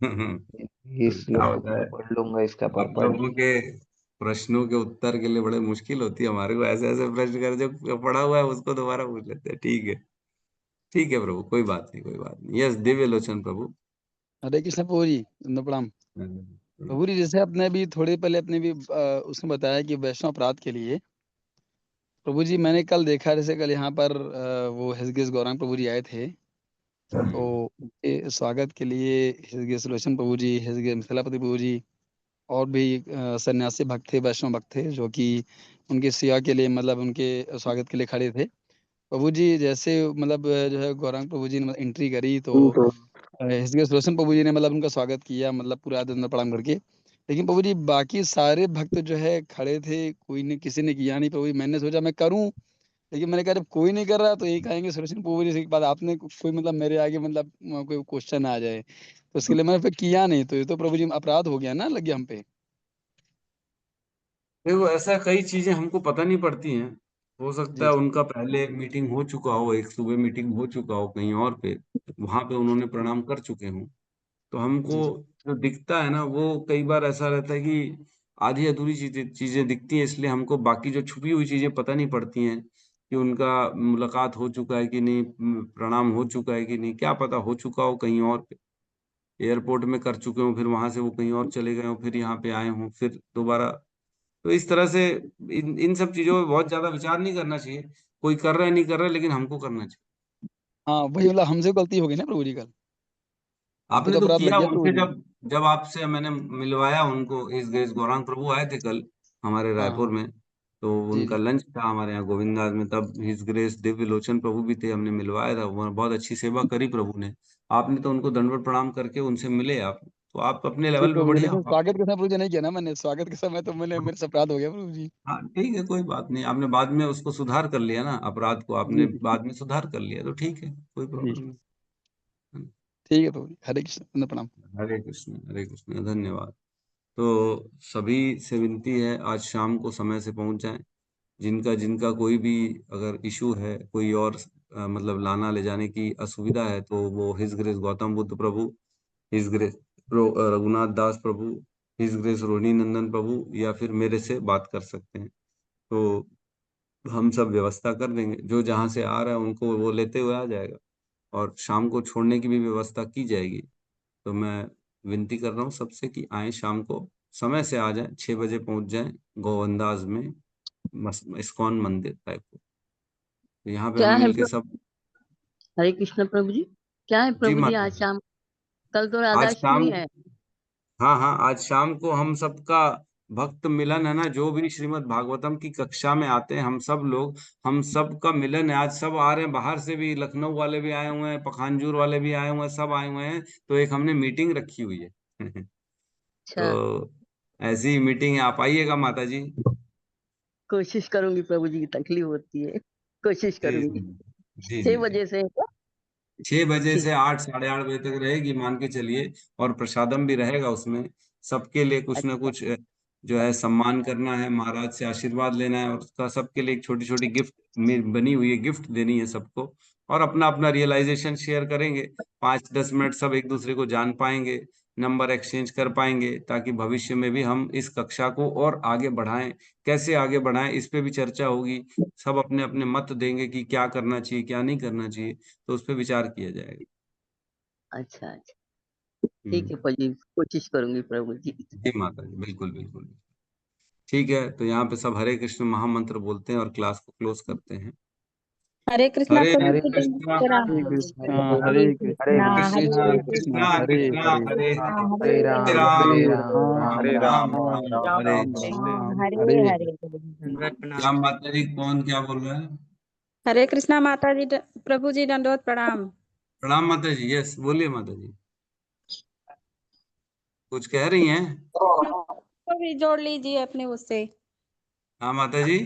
तो इस क्या श्लोक को होता पूरा है, पढ़ लूंगा इसका आप पर्पट। लोगों के प्रश्नों के उत्तर के लिए बड़े मुश्किल होती है हमारे को, ऐसे ऐसे प्रश्न कर जो पढ़ा हुआ है उसको दोबारा पूछ लेते हैं। ठीक है, ठीक है प्रभु, कोई बात नहीं, कोई बात नहीं। यस दिव्य लोचन प्रभु। हरे कृष्ण प्रभु जी, प्रणाम प्रभु जी। जैसे अपने भी थोड़ी पहले अपने भी उसने बताया कि वैष्णव अपराध के लिए प्रभु जी, मैंने कल देखा, जैसे कल यहाँ पर वो हिजगेश गौरांग प्रभु जी आए थे, तो उनके स्वागत के लिए हिजगेश लोचन प्रभु जी, हिजगेश मिथिलापति प्रभु जी और भी सन्यासी भक्त थे, वैष्णव भक्त थे, जो कि उनकी सेवा के लिए मतलब उनके स्वागत के लिए खड़े थे। प्रभु जी जैसे मतलब जो है गौरांग प्रभु जी ने एंट्री करी, तो हिजगेश रोशन प्रभु जी ने मतलब उनका स्वागत किया, मतलब पूरा दंड प्रणाम करके। लेकिन प्रभु जी बाकी सारे भक्त जो है खड़े थे, कोई ने किसी ने किया नहीं। प्रभु जी मैंने सोचा मैं करूं, लेकिन मैंने कहा कोई नहीं कर रहा तो यही कहेंगे सुरेश प्रभु जी से बाद आपने कोई मतलब मेरे आगे मतलब कोई क्वेश्चन आ जाए तो उसके लिए मैंने फिर किया नहीं, तो ये तो प्रभु जी अपराध हो गया ना, लग गया हम पे। देखो ऐसा कई चीजें हमको पता नहीं पड़ती हैं। हो सकता जी है जी उनका पहले मीटिंग हो चुका हो, एक सुबह मीटिंग हो चुका हो कहीं और पे, वहां पे उन्होंने प्रणाम कर चुके हों। तो हमको जी जी जो दिखता है ना, वो कई बार ऐसा रहता है कि आधी अधूरी चीजें चीजें दिखती हैं, इसलिए हमको बाकी जो छुपी हुई चीजें पता नहीं पड़ती हैं कि उनका मुलाकात हो चुका है कि नहीं, प्रणाम हो चुका है कि नहीं, क्या पता हो चुका हो कहीं और पे, एयरपोर्ट में कर चुके हो, फिर वहां से वो कहीं और चले गए हो, फिर यहाँ पे आए हों, फिर दोबारा। तो इस तरह से इन सब चीजों पे बहुत ज्यादा विचार नहीं करना चाहिए। कोई कर रहा है नहीं कर रहा है, लेकिन हमको करना चाहिए। हाँ वही मतलब हमसे गलती हो गई ना प्रभु जी कल, हम पे आपने तो तो अपराध लग किया गया प्रभु उनसे, जी। जब जब आपसे मैंने मिलवाया उनको, इस देश गौरांग प्रभु आए थे कल हमारे हाँ रायपुर हाँ में, तो जी उनका जी लंच था हमारे यहाँ गोविंदास में, तब हिज ग्रेस दिव्य लोचन प्रभु भी थे, हमने मिलवाया था, वो बहुत अच्छी सेवा करी प्रभु ने। आपने तो उनको दंडवत प्रणाम करके उनसे मिले आप, तो आप अपने जी लेवल पे प्रभु जी, बढ़िया लेकिन हो आप। स्वागत के समय प्रभु जी नहीं किया ना मैंने, स्वागत के समय तो मैंने मेरे से अपराध हो गया प्रभु जी। हाँ ठीक है, कोई बात नहीं, आपने बाद में उसको सुधार कर लिया ना, अपराध को आपने जी जी बाद में सुधार कर लिया, तो ठीक है, कोई जी प्रॉब्लम नहीं। ठीक है प्रभु जी, हरे कृष्ण, प्रणाम। हरे कृष्ण, धन्यवाद। तो सभी से विनती है, आज शाम को समय से पहुंच जाएं। जिनका जिनका कोई भी अगर इशू है, कोई और मतलब लाना ले जाने की असुविधा है, तो वो हिज ग्रेस गौतम बुद्ध प्रभु, हिज ग्रेस रघुनाथ दास प्रभु, हिज ग्रेस रोहिणी नंदन प्रभु, या फिर मेरे से बात कर सकते हैं। तो हम सब व्यवस्था कर देंगे, जो जहाँ से आ रहा है उनको वो लेते हुए आ जाएगा, और शाम को छोड़ने की भी व्यवस्था की जाएगी। तो मैं विनती कर रहा हूँ सबसे कि आए, शाम को समय से आ जाएं, 6 बजे पहुंच जाएं गोवंदाज में, इस्कॉन मंदिर रायपुर। तो यहाँ पे हम क्या है मिलके सब। हरे कृष्ण प्रभु जी, क्या है जी प्रभु जी माता आज जी। शाम? कल तो आज शाम, राधाष्टमी है। हाँ हाँ, आज शाम को हम सबका भक्त मिलन है ना, जो भी श्रीमद् भागवतम की कक्षा में आते हैं हम सब लोग, हम सब का मिलन है आज। सब आ रहे हैं, बाहर से भी लखनऊ वाले भी आए हुए हैं, पखानजूर वाले भी आए हुए हैं, सब आए हुए हैं। तो एक हमने मीटिंग रखी हुई है अच्छा, तो ऐसी ही मीटिंग है, आप आइएगा माता जी। कोशिश करूंगी प्रभु जी, की तकलीफ होती है, कोशिश जी करूंगी। जी जी 6 जी। बजे से है क्या? 6 बजे ठीक। से 8 साढ़े 8 बजे तक रहेगी, मान के चलिए। और प्रसादम भी रहेगा उसमें। सबके लिए कुछ ना अच्छा कुछ जो है सम्मान करना है, महाराज से आशीर्वाद लेना है, और उसका सबके लिए एक छोटी छोटी गिफ्ट बनी हुई है, गिफ्ट देनी है सबको। और अपना अपना रियलाइजेशन शेयर करेंगे, 5-10 मिनट सब एक दूसरे को जान पाएंगे, नंबर एक्सचेंज कर पाएंगे, ताकि भविष्य में भी हम इस कक्षा को और आगे बढ़ाएं। कैसे आगे बढ़ाएं, इस पे भी चर्चा होगी। सब अपने अपने मत देंगे कि क्या करना चाहिए, क्या नहीं करना चाहिए, तो उस पर विचार किया जाएगा। अच्छा अच्छा, ठीक है हम्म। प्रभु जी, कोशिश करूंगी प्रभु जी। जी माता जी, बिल्कुल बिल्कुल। ठीक है, तो यहाँ पे सब हरे कृष्ण महामंत्र बोलते हैं और क्लास को क्लोज करते हैं। हरे कृष्णा हरे प्रभु हरे जी कृष्णा कृष्णा हरे हरे कृष्णा कृष्णा हरे हरे कृष्णा कृष्णा कृष्णा कृष्ण कृष्ण कृष्ण कृष्णा हरे कृष्ण कृष्णा हरे, हरे हरे हरे, हरे हरे राम राम हरे हरे राम राम राम राम राम हरे राम हरे। हरे राम हरे। राम हरे हरे हरे हरे। दंडवत क्या प्रणाम। माता जी, कौन क्या बोल रहा है? हरे कृष्णा माता जी, प्रभु जी दंडवत प्रणाम। प्रणाम माता जी, यस बोलिए माता जी, कुछ कह रही हैं? हमको भी जोड़ लीजिए अपने उससे, हाँ माता जी।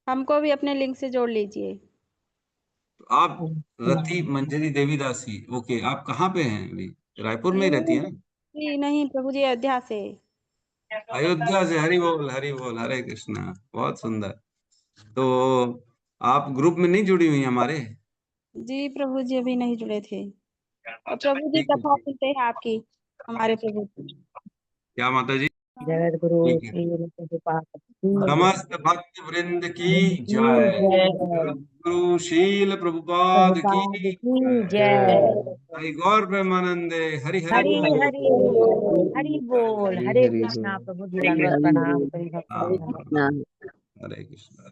हमको भी अपने लिंक से जोड़ लीजिए। तो आप रति मंजरी देवीदासी, ओके, आप कहाँ पे हैं अभी? रायपुर में ही रहती है ना? जी नहीं प्रभु जी, अयोध्या से। अयोध्या से, हरि बोल हरि बोल, हरे कृष्णा, बहुत सुंदर। तो आप ग्रुप में नहीं जुड़ी हुई हमारे? जी प्रभु जी अभी नहीं जुड़े थे, और प्रभु जी ठीक है, कथा ठीक। सुनते हैं आपकी, हमारे प्रभु जी। क्या माता जी? जगत गुरु ठीक है। श्री रूपपाद की समस्त भक्त वृंद की जय। जय, गुरु शील प्रभुपाद की प्रभुपाद की जय। जय। हरि गौर प्रेमानंदे, हरि हरि हरि बोल। हरि बोल, हरि बोल, हरे हरे हरे कृष्णा बोल। प्रभु जी दंडवत हरि प्रणाम, बोल, कई हरे भक्त राम वंदना। कृष्णा। राम, हरे कृष्णा।